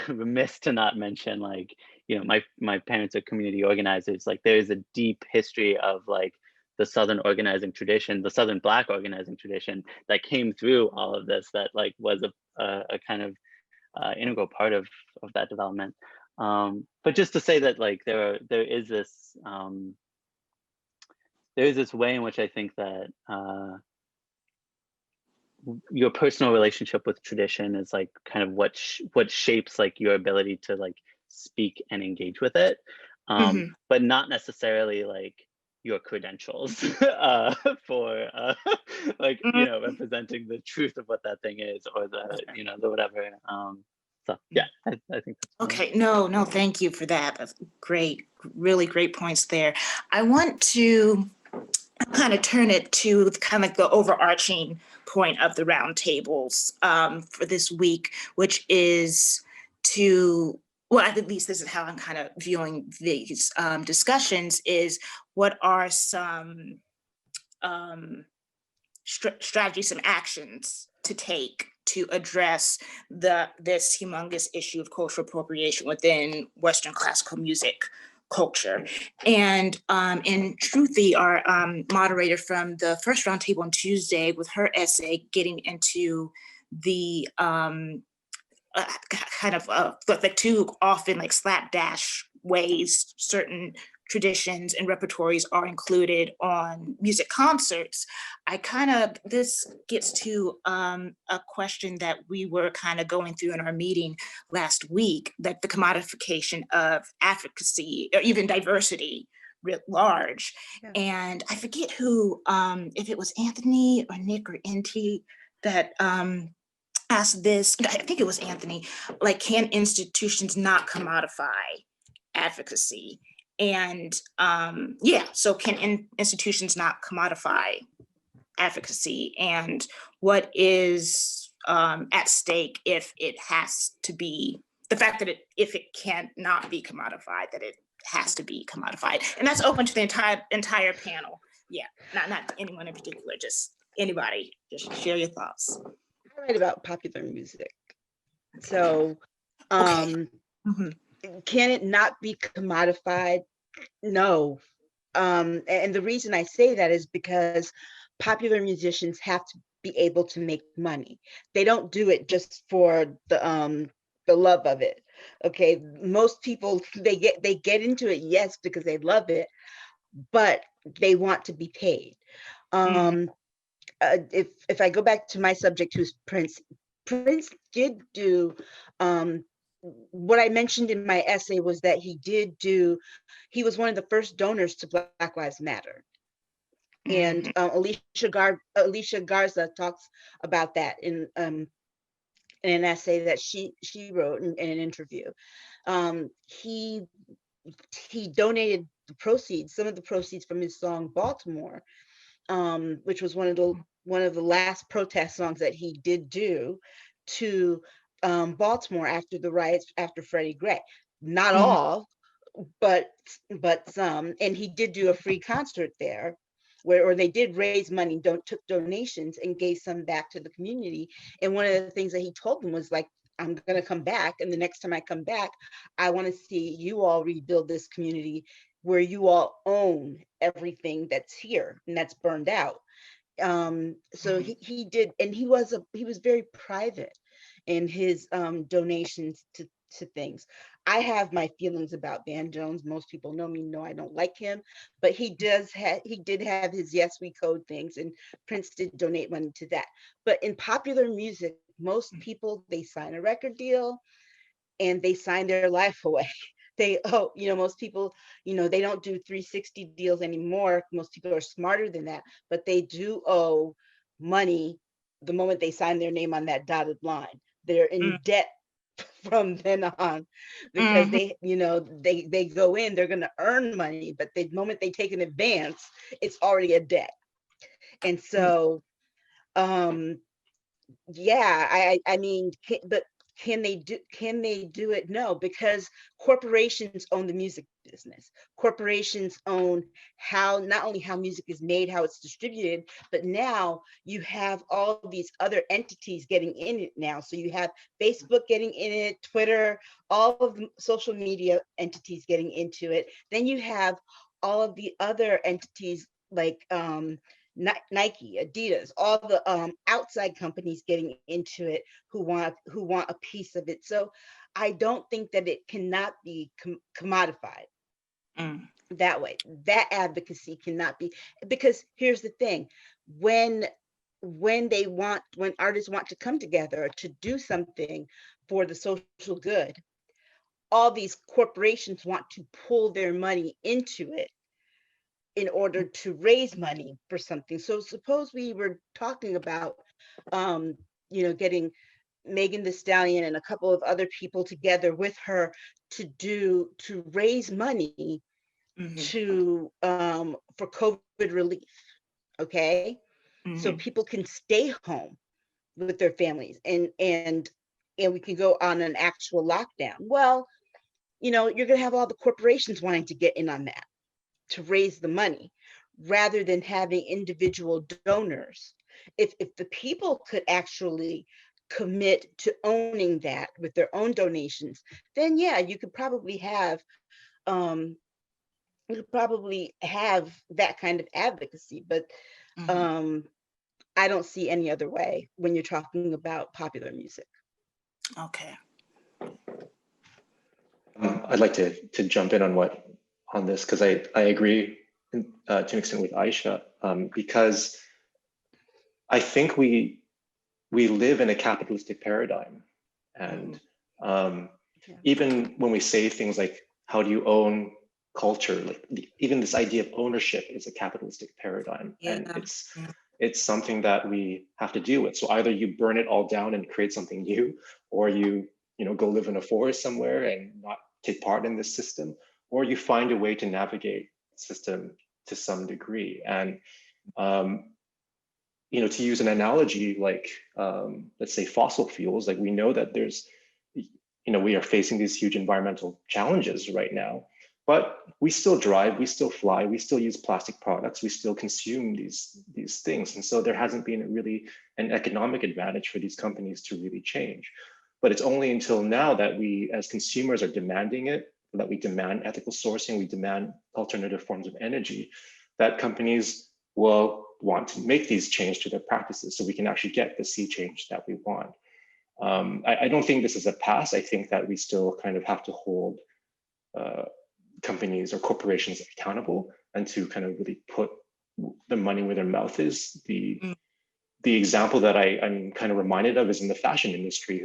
E: remiss to not mention, like, you know, my parents are community organizers. Like there is a deep history of like the Southern organizing tradition, the Southern Black organizing tradition that came through all of this, that like was a kind of integral part of that development. But just to say that like there is this way in which I think that your personal relationship with tradition is like kind of what shapes like your ability to like speak and engage with it,
B: Mhm.
E: but not necessarily like your credentials for like, you
B: Mm.
E: know, representing the truth of what that thing is, or the, you know, the whatever. So yeah, I think that's
B: Okay, no, thank you for that. That's great, really great points there. I want to kind of turn it to kind of the overarching point of the roundtables for this week, which is to, well, at least this is how I'm kind of viewing these discussions, is what are some strategies, some actions to take to address this humongous issue of cultural appropriation within Western classical music culture. And in Truthy, our moderator from the first roundtable on Tuesday, with her essay getting into the kind of like two often like slapdash ways certain traditions and repertories are included on music concerts. This gets to a question that we were kind of going through in our meeting last week, that the commodification of advocacy or even diversity writ large.
D: Yeah.
B: And I forget who, if it was Anthony or Nick or Inti that asked this, I think it was Anthony, like, can institutions not commodify advocacy? And yeah, so can institutions not commodify advocacy, and what is at stake if it has to be, the fact that if it cannot be commodified, that it has to be commodified. And that's open to the entire panel. Yeah, not anyone in particular, just anybody, just share your thoughts.
D: I write about popular music. So
B: Okay.
D: can it not be commodified? No. And the reason I say that is because popular musicians have to be able to make money. They don't do it just for the love of it. Okay, most people they get into it, yes, because they love it, but they want to be paid. If I go back to my subject, who's Prince did do what I mentioned in my essay was that he was one of the first donors to Black Lives Matter. And Alicia Garza talks about that in an essay that she wrote in an interview. He donated the proceeds, some of the proceeds from his song Baltimore, which was one of the last protest songs that he did do, to Baltimore after the riots after Freddie Gray. Not all, but some. And he did do a free concert there, where they did raise money, took donations and gave some back to the community. And one of the things that he told them was like, I'm going to come back, and the next time I come back, I want to see you all rebuild this community where you all own everything that's here and that's burned out. So he did, and he was very private in his donations to things. I have my feelings about Van Jones. Most people know me, know I don't like him, but he did have his Yes We Code things, and Prince did donate money to that. But in popular music, most people, they sign a record deal and they sign their life away. Most people, they don't do 360 deals anymore. Most people are smarter than that, but they do owe money the moment they sign their name on that dotted line. They're in debt from then on, because they go in, they're going to earn money, but the moment they take an advance, it's already a debt. And so, yeah, I mean, but can they do it? No, because corporations own the music business. Corporations own not only how music is made, how it's distributed, but now you have all these other entities getting in it now. So you have Facebook getting in it, Twitter, all of the social media entities getting into it. Then you have all of the other entities like Nike, Adidas, all the outside companies getting into it who want a piece of it. So I don't think that it cannot be commodified that way. That advocacy cannot be, because here's the thing: when artists want to come together to do something for the social good, all these corporations want to pull their money into it in order to raise money for something. So suppose we were talking about, getting Megan Thee Stallion and a couple of other people together with her to raise money for COVID relief. Okay, so people can stay home with their families, and we can go on an actual lockdown. Well, you're going to have all the corporations wanting to get in on that, to raise the money, rather than having individual donors. If the people could actually commit to owning that with their own donations, then yeah, you could probably have that kind of advocacy. But I don't see any other way when you're talking about popular music.
B: Okay.
F: I'd like to jump in on this, because I agree to an extent with Aisha, because I think we live in a capitalistic paradigm, and even when we say things like, how do you own culture, like even this idea of ownership is a capitalistic paradigm, and it's something that we have to deal with. So either you burn it all down and create something new, or you go live in a forest somewhere and not take part in this system, or you find a way to navigate the system to some degree. And you know, to use an analogy, like let's say fossil fuels, like we know that there's, you know, we are facing these huge environmental challenges right now, but we still drive, we still fly, we still use plastic products, we still consume these things. And so there hasn't been really an economic advantage for these companies to really change. But it's only until now that we as consumers are demanding it, that we demand ethical sourcing, we demand alternative forms of energy, that companies will want to make these changes to their practices so we can actually get the sea change that we want. I don't think this is a pass. I think that we still kind of have to hold companies or corporations accountable and to kind of really put the money where their mouth is. The example that I'm kind of reminded of is in the fashion industry.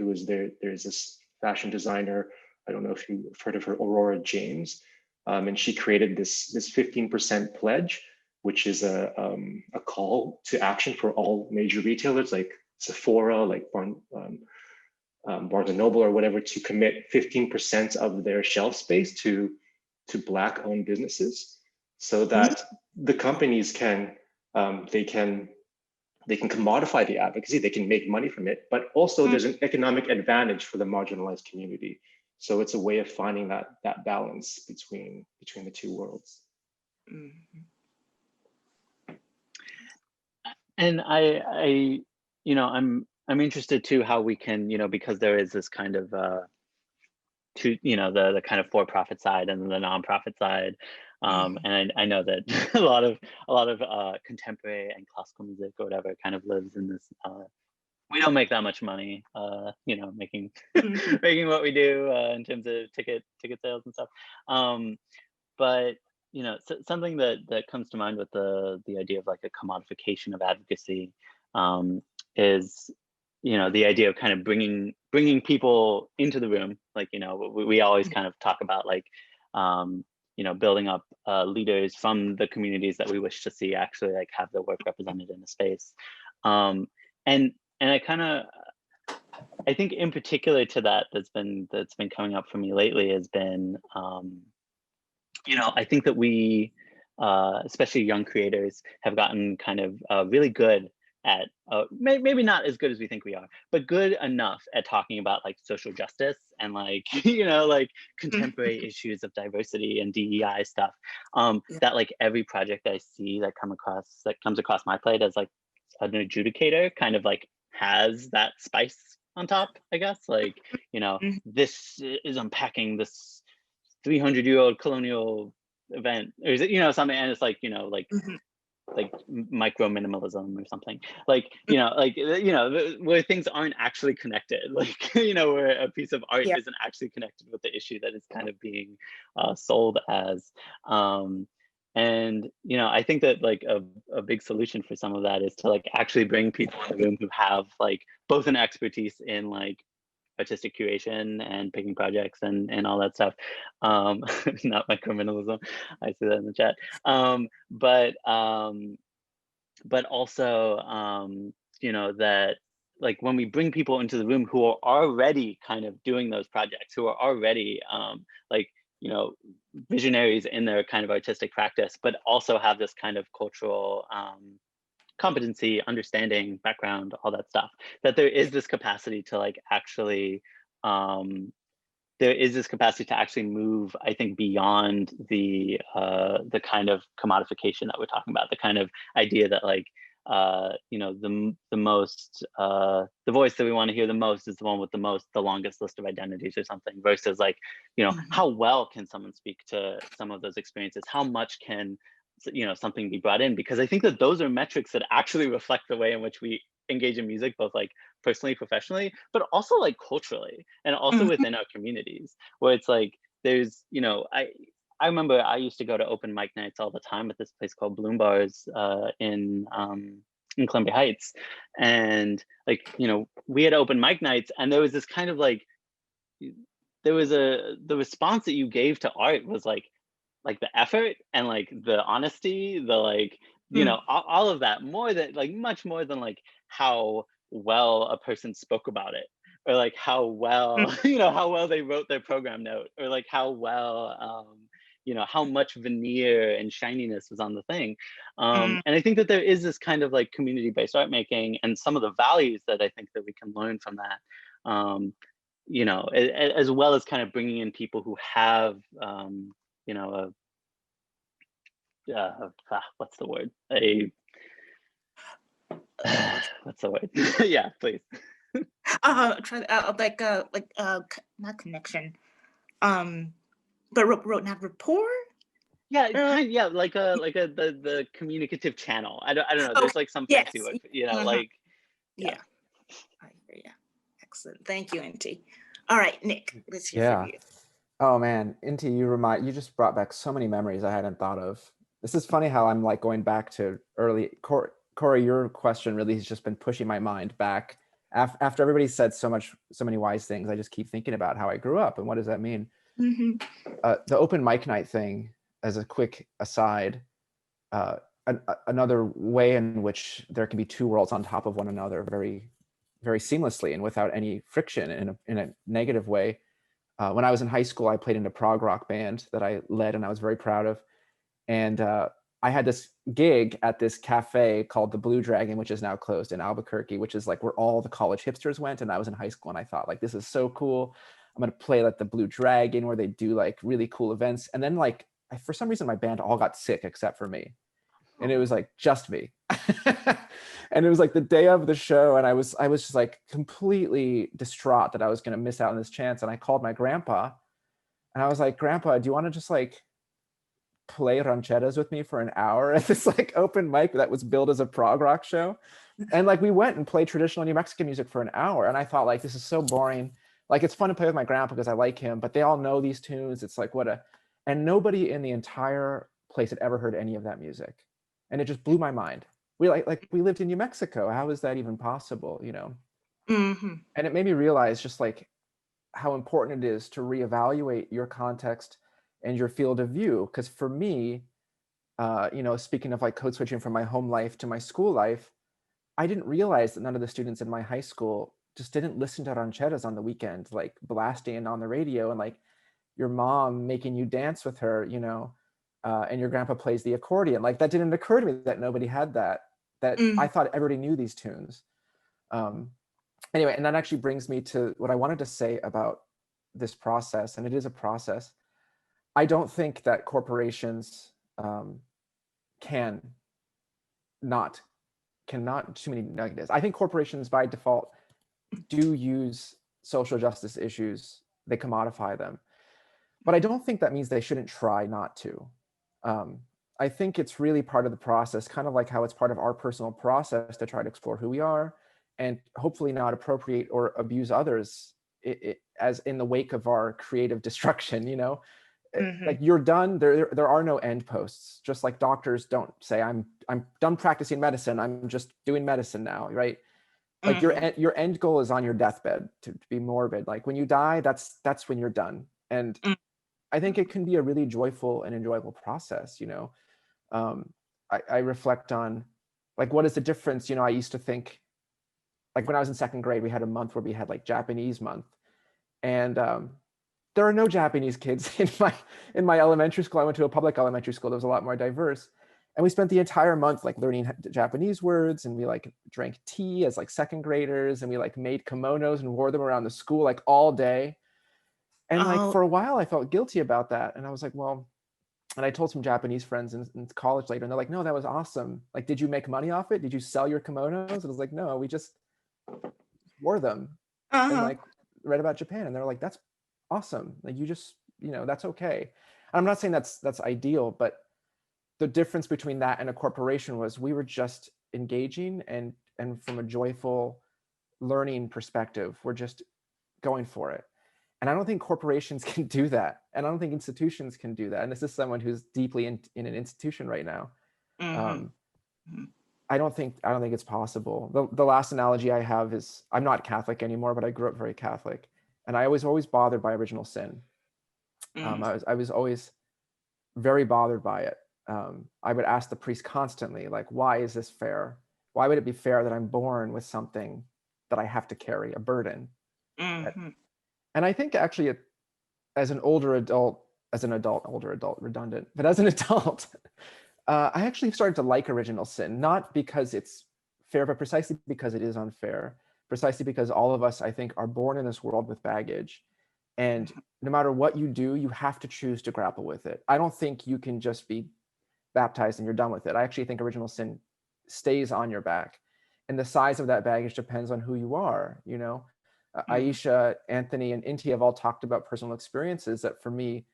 F: There's this fashion designer, I don't know if you've heard of her, Aurora James, and she created this 15% pledge, which is a call to action for all major retailers like Sephora, like Barnes & Noble or whatever, to commit 15% of their shelf space to Black-owned businesses, so that the companies can commodify the advocacy, they can make money from it, but also there's an economic advantage for the marginalized community. So it's a way of finding that balance between the two worlds.
E: And I you know, I'm interested too how we can, you know, because there is this kind of you know, the kind of for-profit side and the nonprofit side, and I know that a lot of contemporary and classical music or whatever kind of lives in this. We don't make that much money, you know, making making what we do in terms of ticket sales and stuff. But you know, something that comes to mind with the idea of like a commodification of advocacy is, you know, the idea of kind of bringing people into the room. Like, you know, we always kind of talk about like, you know, building up leaders from the communities that we wish to see actually like have their work represented in the space. And I think in particular to that that's been coming up for me lately has been, you know, I think that we, especially young creators, have gotten kind of really good at, maybe not as good as we think we are, but good enough at talking about like social justice and like, you know, like contemporary issues of diversity and DEI stuff, that like every project I see that comes across my plate as like an adjudicator kind of like has that spice on top, I guess. Like, you know, this is unpacking this 300-year-old colonial event, or is it, you know, something, and it's like, you know, like micro minimalism or something, like, you know, like, you know, where things aren't actually connected, like, you know, where a piece of art isn't actually connected with the issue that is kind of being sold as. And, you know, I think that like a big solution for some of that is to like actually bring people in the room who have like both an expertise in like artistic curation and picking projects and all that stuff. Not microminimalism, I see that in the chat. But also, you know, that like when we bring people into the room who are already kind of doing those projects, who are already like, you know, visionaries in their kind of artistic practice, but also have this kind of cultural competency, understanding, background, all that stuff, that there is this capacity to like actually, there is this capacity to actually move, I think, beyond the kind of commodification that we're talking about, the kind of idea that like, you know, the most, the voice that we want to hear the most is the one with the longest list of identities or something, versus like, you know, how well can someone speak to some of those experiences? How much can, you know, something be brought in? Because I think that those are metrics that actually reflect the way in which we engage in music, both like personally, professionally, but also like culturally, and also within our communities, where it's like, there's, you know, I remember I used to go to open mic nights all the time at this place called Bloom Bars in Columbia Heights. And like, you know, we had open mic nights and there was this kind of like, the response that you gave to art was like the effort and like the honesty, the like, you know, all of that, more than like, much more than like how well a person spoke about it, or like how well, you know, how well they wrote their program note, or like how well, you know, how much veneer and shininess was on the thing.
B: Mm.
E: And I think that there is this kind of like community-based art making and some of the values that I think that we can learn from that, you know, as well as kind of bringing in people who have, you know, what's the word? What's the word? Yeah, please.
B: Not connection. But wrote not rapport.
E: Yeah, yeah, like the communicative channel. I don't know. There's like some fancy
B: Yes.
E: word, you know,
B: Uh-huh.
E: like
B: Yeah. I hear ya. Excellent. Thank you, Inti. All right, Nick, let's hear from you.
C: Oh man, Inti, you just brought back so many memories I hadn't thought of. This is funny how I'm like going back to early. Kori, your question really has just been pushing my mind back. After everybody said so many wise things, I just keep thinking about how I grew up and what does that mean. The open mic night thing, as a quick aside, another way in which there can be two worlds on top of one another very, very seamlessly and without any friction in a negative way. When I was in high school, I played in a prog rock band that I led and I was very proud of. And I had this gig at this cafe called the Blue Dragon, which is now closed in Albuquerque, which is like where all the college hipsters went. And I was in high school and I thought like, this is so cool. I'm going to play like the Blue Dragon where they do like really cool events. And then like, for some reason, my band all got sick except for me. And it was like just me. And it was like the day of the show. And I was just like completely distraught that I was going to miss out on this chance. And I called my grandpa and I was like, Grandpa, do you want to just like play rancheras with me for an hour at this like open mic that was billed as a prog rock show? And like we went and played traditional New Mexican music for an hour. And I thought like, this is so boring. Like it's fun to play with my grandpa because I like him, but they all know these tunes. It's like, and nobody in the entire place had ever heard any of that music. And it just blew my mind. We we lived in New Mexico. How is that even possible, you know? And it made me realize just like how important it is to reevaluate your context and your field of view. Because for me, you know, speaking of like code switching from my home life to my school life, I didn't realize that none of the students in my high school just didn't listen to rancheras on the weekend, like blasting on the radio and like your mom making you dance with her, you know, and your grandpa plays the accordion. Like that didn't occur to me that nobody had that I thought everybody knew these tunes. Anyway, and that actually brings me to what I wanted to say about this process, and it is a process. I don't think that corporations cannot, too many negatives. I think corporations by default do use social justice issues, they commodify them. But I don't think that means they shouldn't try not to. I think it's really part of the process, kind of like how it's part of our personal process to try to explore who we are and hopefully not appropriate or abuse others as in the wake of our creative destruction, you know? Like you're done, there are no end posts. Just like doctors don't say, I'm done practicing medicine, I'm just doing medicine now, right? Like your end goal is on your deathbed, to be morbid. Like when you die, that's when you're done. And I think it can be a really joyful and enjoyable process, you know? I reflect on like, what is the difference? You know, I used to think like when I was in second grade, we had a month where we had like Japanese month. And there are no Japanese kids in my elementary school. I went to a public elementary school that was a lot more diverse. And we spent the entire month like learning Japanese words, and we like drank tea as like second graders, and we like made kimonos and wore them around the school like all day. And like for a while I felt guilty about that. And I was like, well, and I told some Japanese friends in college later, and they're like, no, that was awesome. Like, did you make money off it? Did you sell your kimonos? And I was like, no, we just wore them and like read about Japan. And they're like, that's awesome. Like you just, you know, that's okay. I'm not saying that's ideal, but the difference between that and a corporation was we were just engaging and from a joyful learning perspective, we're just going for it. And I don't think corporations can do that. And I don't think institutions can do that. And this is someone who's deeply in an institution right now. I don't think it's possible. The last analogy I have is, I'm not Catholic anymore, but I grew up very Catholic. And I was always bothered by original sin. I was always very bothered by it. I would ask the priest constantly, like, why is this fair? Why would it be fair that I'm born with something that I have to carry, a burden? And I think actually as an older adult, as an adult, older adult, redundant, but as an adult, I actually started to like original sin, not because it's fair, but precisely because it is unfair, precisely because all of us, I think, are born in this world with baggage. And no matter what you do, you have to choose to grapple with it. I don't think you can just be baptized and you're done with it. I actually think original sin stays on your back. And the size of that baggage depends on who you are, you know? Aisha, Anthony, and Inti have all talked about personal experiences that for me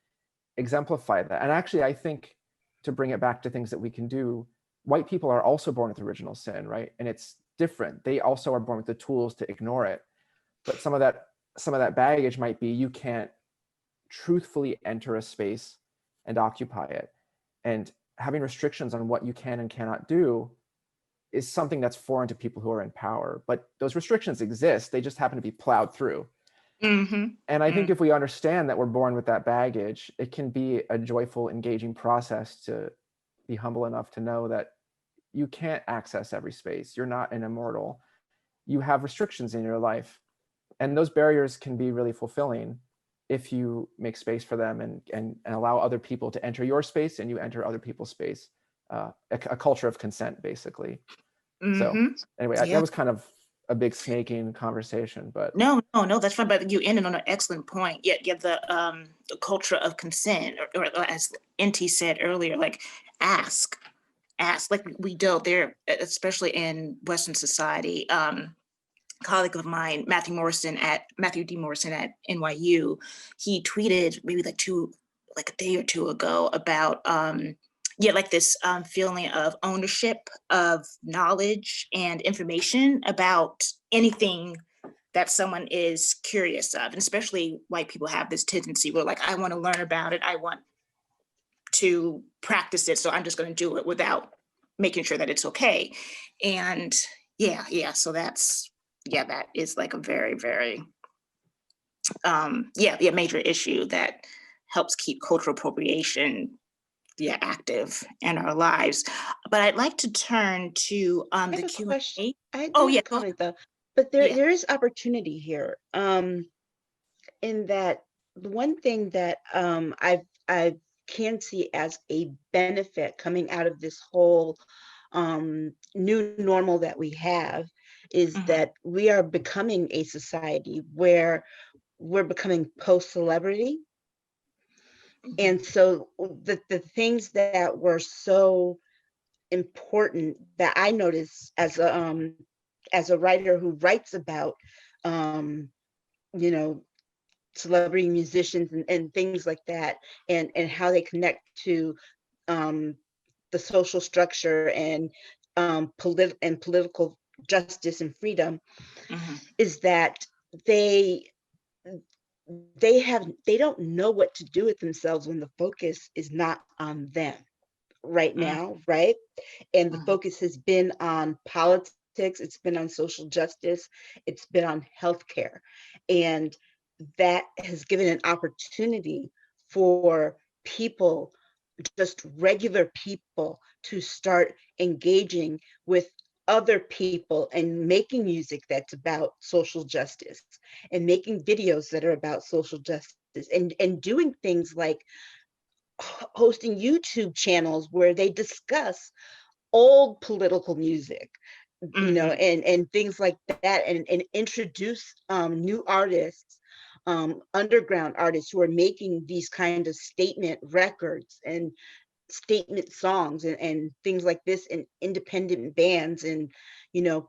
C: exemplify that. And actually, I think to bring it back to things that we can do, white people are also born with original sin, right? And it's different. They also are born with the tools to ignore it. But some of that baggage might be you can't truthfully enter a space and occupy it. And having restrictions on what you can and cannot do is something that's foreign to people who are in power. But those restrictions exist. They just happen to be plowed through.
B: Mm-hmm.
C: And I think if we understand that we're born with that baggage, it can be a joyful, engaging process to be humble enough to know that you can't access every space. You're not an immortal. You have restrictions in your life. And those barriers can be really fulfilling if you make space for them and allow other people to enter your space and you enter other people's space. A culture of consent, basically. So anyway, that was kind of a big snaking conversation, but
B: no, that's fine. But you ended on an excellent point. Yet the culture of consent, or as Inti said earlier, like ask, like we don't there, especially in Western society. Colleague of mine, Matthew D. Morrison at NYU, he tweeted maybe like a day or two ago about like this feeling of ownership of knowledge and information about anything that someone is curious of. And especially white people have this tendency where like, I want to learn about it. I want to practice it. So I'm just going to do it without making sure that it's okay. And so that is like a very, very, major issue that helps keep cultural appropriation active in our lives. But I'd like to turn to the Q&A.
D: I do have a comment though, but there is opportunity here. In that the one thing that I can see as a benefit coming out of this whole new normal that we have is that we are becoming a society where we're becoming post-celebrity. And so the things that were so important that I notice as a writer who writes about celebrity musicians and things like that, and how they connect to the social structure and political justice and freedom, is that they don't know what to do with themselves when the focus is not on them right now, right? And the focus has been on politics, it's been on social justice, it's been on healthcare, and that has given an opportunity for people, just regular people, to start engaging with other people and making music that's about social justice and making videos that are about social justice and doing things like hosting YouTube channels where they discuss old political music, and things like that, and introduce new artists, underground artists who are making these kind of statement records and statement songs and things like this, and independent bands, and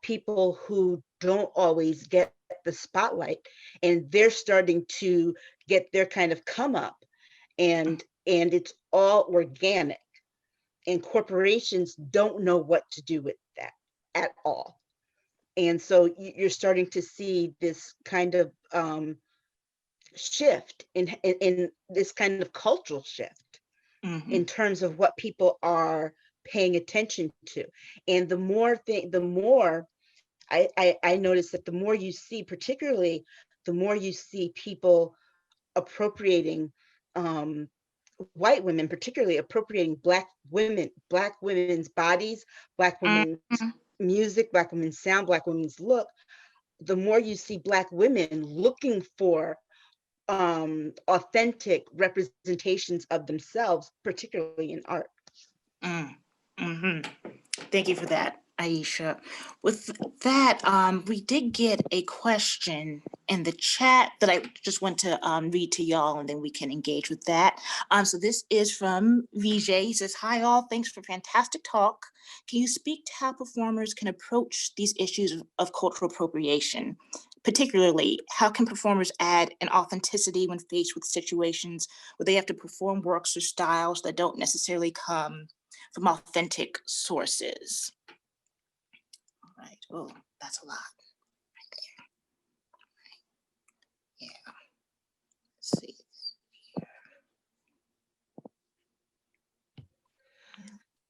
D: people who don't always get the spotlight, and they're starting to get their kind of come up, and it's all organic, and corporations don't know what to do with that at all. And so you're starting to see this kind of shift in this kind of cultural shift in terms of what people are paying attention to. And the more I notice that the more you see, particularly the more you see people appropriating white women, particularly appropriating Black women's bodies, Black women's music, Black women's sound, Black women's look, the more you see Black women looking for authentic representations of themselves, particularly in art.
B: Thank you for that, Aisha. With that, we did get a question in the chat that I just want to read to y'all, and then we can engage with that. So this is from VJ. He says, "Hi all, thanks for fantastic talk. Can you speak to how performers can approach these issues of cultural appropriation? Particularly, how can performers add an authenticity when faced with situations where they have to perform works or styles that don't necessarily come from authentic sources?" All right. Oh, that's a lot right there. Yeah. Let's see.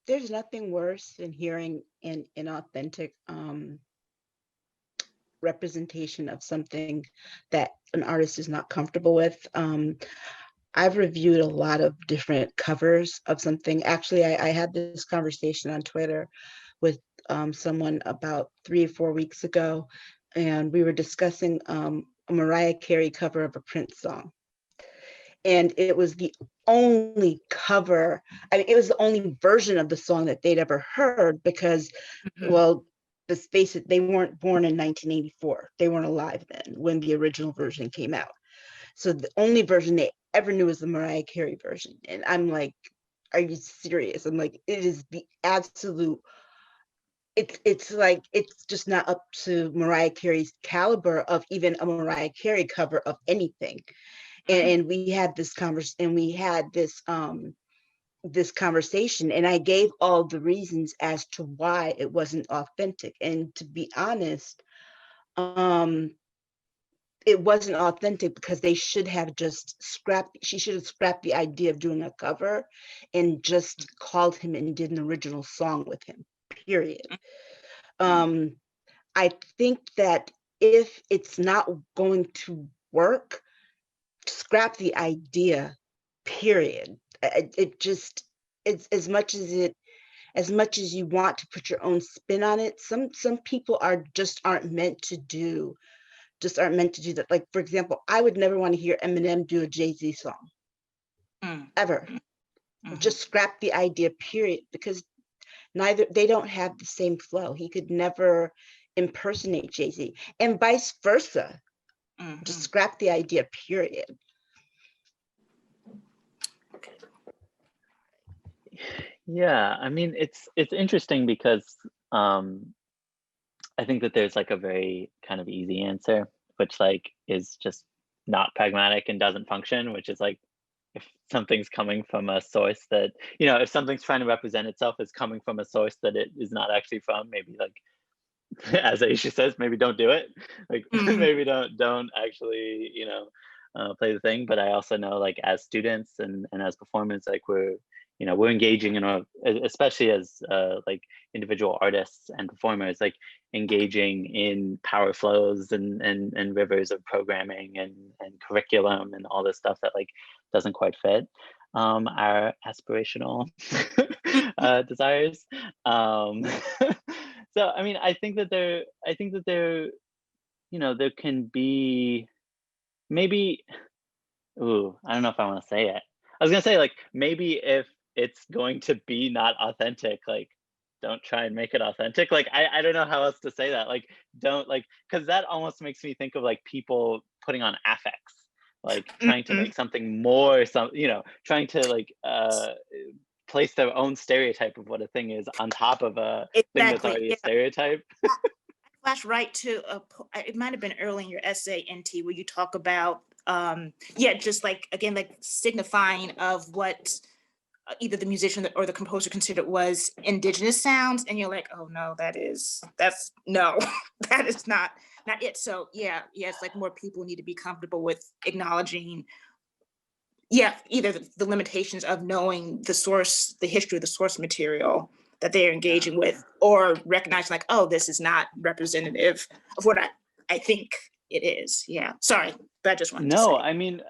D: There's nothing worse than hearing an inauthentic representation of something that an artist is not comfortable with. I've reviewed a lot of different covers of something. Actually, I had this conversation on Twitter with someone about 3 or 4 weeks ago, and we were discussing a Mariah Carey cover of a Prince song. And it was the only cover, I mean, it was the only version of the song that they'd ever heard because, well, let's face it, they weren't born in 1984. They weren't alive then when the original version came out. So the only version they ever knew was the Mariah Carey version. And I'm like, are you serious? I'm like, it is the absolute, it's like, it's just not up to Mariah Carey's caliber of even a Mariah Carey cover of anything. And we had this this conversation, and I gave all the reasons as to why it wasn't authentic. And to be honest, it wasn't authentic because they should have just she should have scrapped the idea of doing a cover and just called him and did an original song with him, period. I think that if it's not going to work, scrap the idea, period. It just, it's as much as you want to put your own spin on it, some people aren't meant to do that. Like, for example, I would never want to hear Eminem do a Jay-Z song, ever. Just scrap the idea, period, because they don't have the same flow. He could never impersonate Jay-Z, and vice versa. Just scrap the idea, period.
E: Yeah, I mean, it's interesting because I think that there's like a very kind of easy answer, which like is just not pragmatic and doesn't function, which is like, if something's coming from a source that, you know, if something's trying to represent itself as coming from a source that it is not actually from, maybe like, as Aisha says, maybe don't do it. Like maybe don't actually, you know, play the thing. But I also know, like, as students and as performers, like we're engaging in especially as like individual artists and performers, like engaging in power flows and rivers of programming and curriculum and all this stuff that like doesn't quite fit our aspirational desires. So I mean, I think that there there can be maybe, ooh, I don't know if I want to say it. I was gonna say, like, maybe if it's going to be not authentic, like, don't try and make it authentic. Like, I don't know how else to say that. Like, don't, like, because that almost makes me think of like people putting on affects, like trying to make something more, trying to like place their own stereotype of what a thing is on top of a thing that's already a stereotype.
B: Flash right to it might have been early in your essay, Inti, where you talk about just like, again, like signifying of what either the musician or the composer considered was indigenous sounds, and you're like, oh no, that's no, that is not it. So it's like more people need to be comfortable with acknowledging either the limitations of knowing the source, the history of the source material that they're engaging with, or recognize like, oh, this is not representative of what I think it is. Yeah, sorry, but I just wanted to say.
E: No, I mean,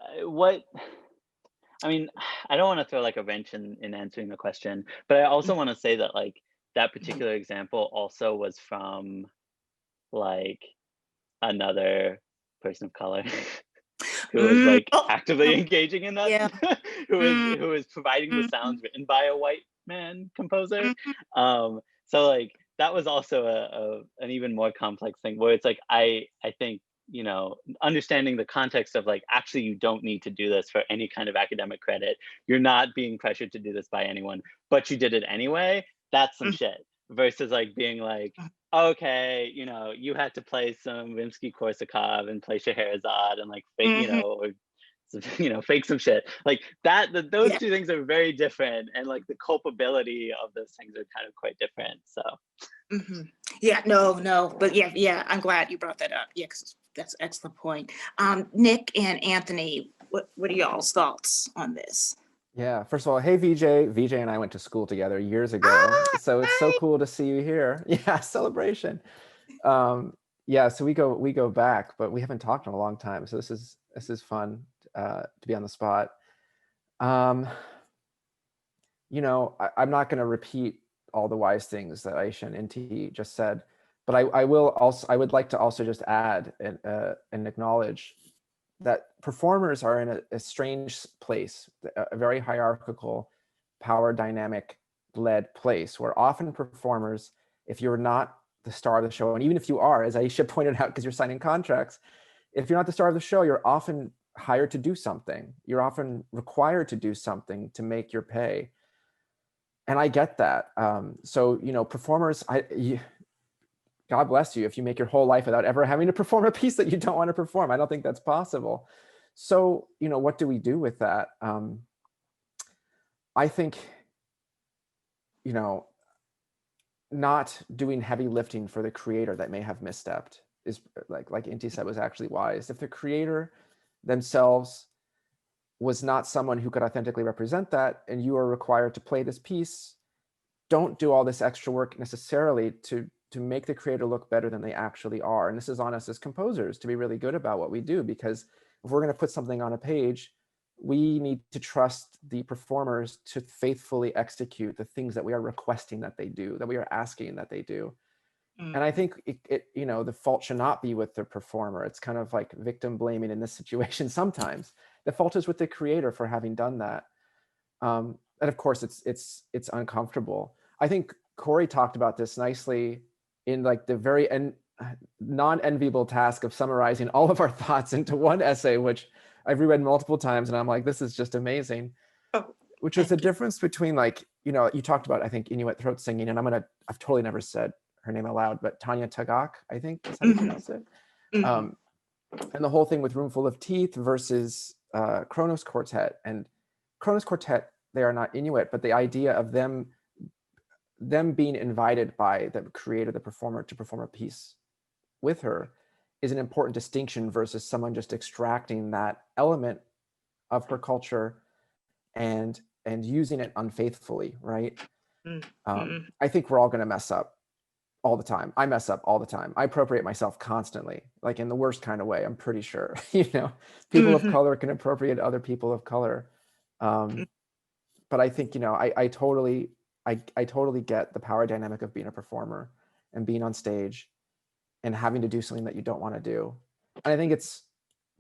E: I don't want to throw like a wrench in answering the question, but I also want to say that like that particular example also was from like another person of color who was like
B: Oh,
E: actively engaging in that,
B: yeah.
E: who is providing the sounds written by a white man composer. So like that was also an even more complex thing where it's like I think, you know, understanding the context of like, actually you don't need to do this for any kind of academic credit. You're not being pressured to do this by anyone, but you did it anyway. That's some shit. Versus like being like, okay, you know, you had to play some Rimsky-Korsakov and play Scheherazade and like fake, you know, or you know, fake some shit like that. Those
B: Yeah.
E: two things are very different, and like the culpability of those things are kind of quite different. So
B: Yeah, no, but yeah, I'm glad you brought that up. Yeah, because that's an excellent point. Nick and Anthony, what are y'all's thoughts on this?
C: Yeah, first of all, hey VJ. VJ and I went to school together years ago, so it's so cool to see you here. Yeah, celebration. Yeah, so we go back, but we haven't talked in a long time, so this is fun to be on the spot. You know, I'm not going to repeat all the wise things that Aisha and Inti just said, but I would like to also just add and acknowledge that performers are in a strange place, a very hierarchical, power dynamic led place where often performers, if you're not the star of the show, and even if you are, as Aisha pointed out, because you're signing contracts, if you're not the star of the show, you're often hired to do something. You're often required to do something to make your pay. And I get that. So, you know, performers, God bless you if you make your whole life without ever having to perform a piece that you don't want to perform. I don't think that's possible. So, you know, what do we do with that? I think, you know, not doing heavy lifting for the creator that may have misstepped is like Inti said, was actually wise. If the creator themselves was not someone who could authentically represent that, and you are required to play this piece, don't do all this extra work necessarily to make the creator look better than they actually are. And this is on us as composers to be really good about what we do, because if we're going to put something on a page, we need to trust the performers to faithfully execute the things that we are requesting that they do, that we are asking that they do. And I think it, you know, the fault should not be with the performer. It's kind of like victim blaming in this situation. Sometimes the fault is with the creator for having done that. And of course it's uncomfortable. I think Kori talked about this nicely in like the very non-enviable task of summarizing all of our thoughts into one essay, which I've reread multiple times, and I'm like, this is just amazing. Which is the difference between, like, you know, you talked about, I think, Inuit throat singing, and I've totally never said her name aloud, but Tanya Tagaq, I think is how you pronounce it. And the whole thing with Roomful of Teeth versus Kronos Quartet. And Kronos Quartet, they are not Inuit, but the idea of them being invited by the creator, the performer, to perform a piece with her is an important distinction versus someone just extracting that element of her culture and using it unfaithfully, right? I think we're all going to mess up all the time. I mess up all the time. I appropriate myself constantly, like in the worst kind of way, I'm pretty sure. You know, people of color can appropriate other people of color. But I think, you know, I totally get the power dynamic of being a performer and being on stage and having to do something that you don't want to do. And I think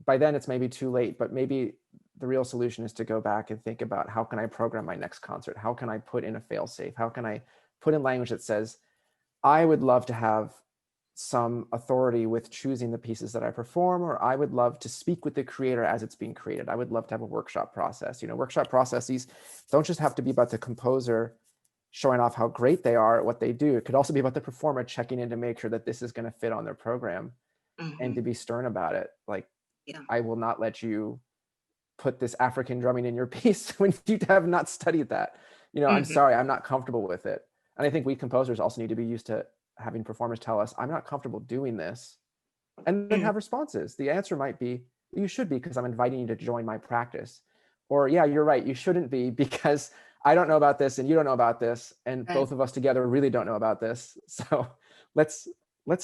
C: by then it's maybe too late, but maybe the real solution is to go back and think about, how can I program my next concert? How can I put in a fail-safe? How can I put in language that says, I would love to have some authority with choosing the pieces that I perform, or I would love to speak with the creator as it's being created. I would love to have a workshop process. You know, workshop processes don't just have to be about the composer showing off how great they are at what they do. It could also be about the performer checking in to make sure that this is going to fit on their program, and to be stern about it. Like, I will not let you put this African drumming in your piece when you have not studied that. You know, I'm sorry, I'm not comfortable with it. And I think we composers also need to be used to having performers tell us, I'm not comfortable doing this, and then have responses. The answer might be, you should be, because I'm inviting you to join my practice. Or, yeah, you're right, you shouldn't be, because I don't know about this and you don't know about this, and both of us together really don't know about this. So let's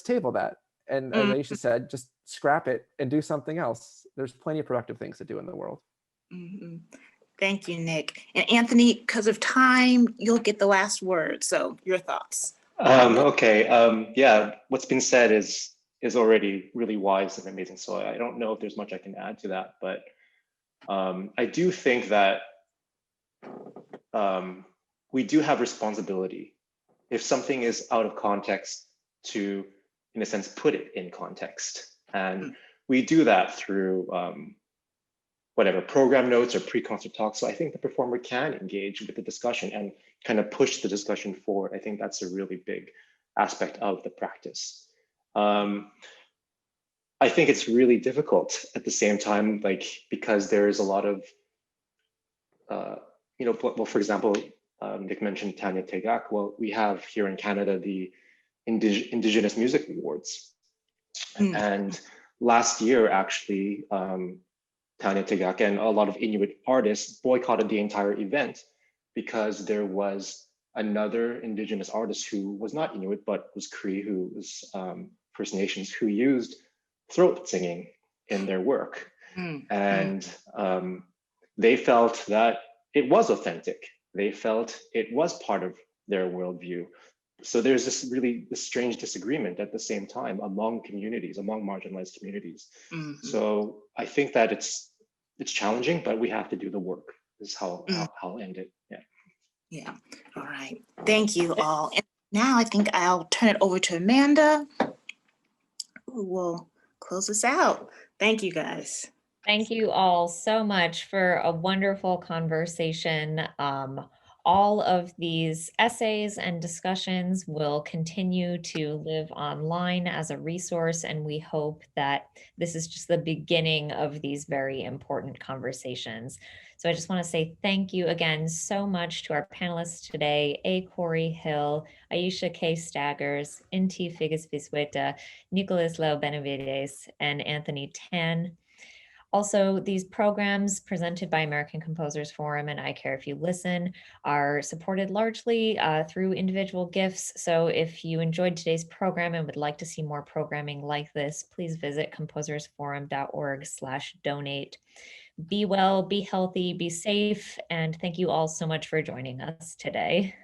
C: table that. And as Aisha said, just scrap it and do something else. There's plenty of productive things to do in the world.
B: Thank you, Nick. And Anthony, because of time, you'll get the last word. So your thoughts.
F: Okay. Yeah, what's been said is is already really wise and amazing. So I don't know if there's much I can add to that, but I do think that we do have responsibility if something is out of context to, in a sense, put it in context. And we do that through whatever program notes or pre-concert talks. So I think the performer can engage with the discussion and kind of push the discussion forward. I think that's a really big aspect of the practice. I think it's really difficult at the same time, like, because there is a lot of, you know, well, for example, Nick mentioned Tanya Tegak. Well, we have here in Canada the Indigenous Music Awards. And last year, actually, Tanya Tegak and a lot of Inuit artists boycotted the entire event because there was another Indigenous artist who was not Inuit, but was Cree, who was First Nations, who used throat singing in their work. And they felt that it was authentic. They felt it was part of their worldview. So there's this strange disagreement at the same time among communities, among marginalized communities. So I think that it's challenging, but we have to do the work. This is how I'll end it.
B: Yeah. All right. Thank you all. And now I think I'll turn it over to Amanda, who will close us out. Thank you, guys.
A: Thank you all so much for a wonderful conversation. All of these essays and discussions will continue to live online as a resource, and we hope that this is just the beginning of these very important conversations. So I just want to say thank you again so much to our panelists today, Kori Hill, Aisha K. Staggers, Inti figgis-vizueta, Nicolas Benavides, and Anthony Tan. Also, these programs presented by American Composers Forum and I Care If You Listen are supported largely through individual gifts. So if you enjoyed today's program and would like to see more programming like this, please visit composersforum.org/donate. Be well, be healthy, be safe, and thank you all so much for joining us today.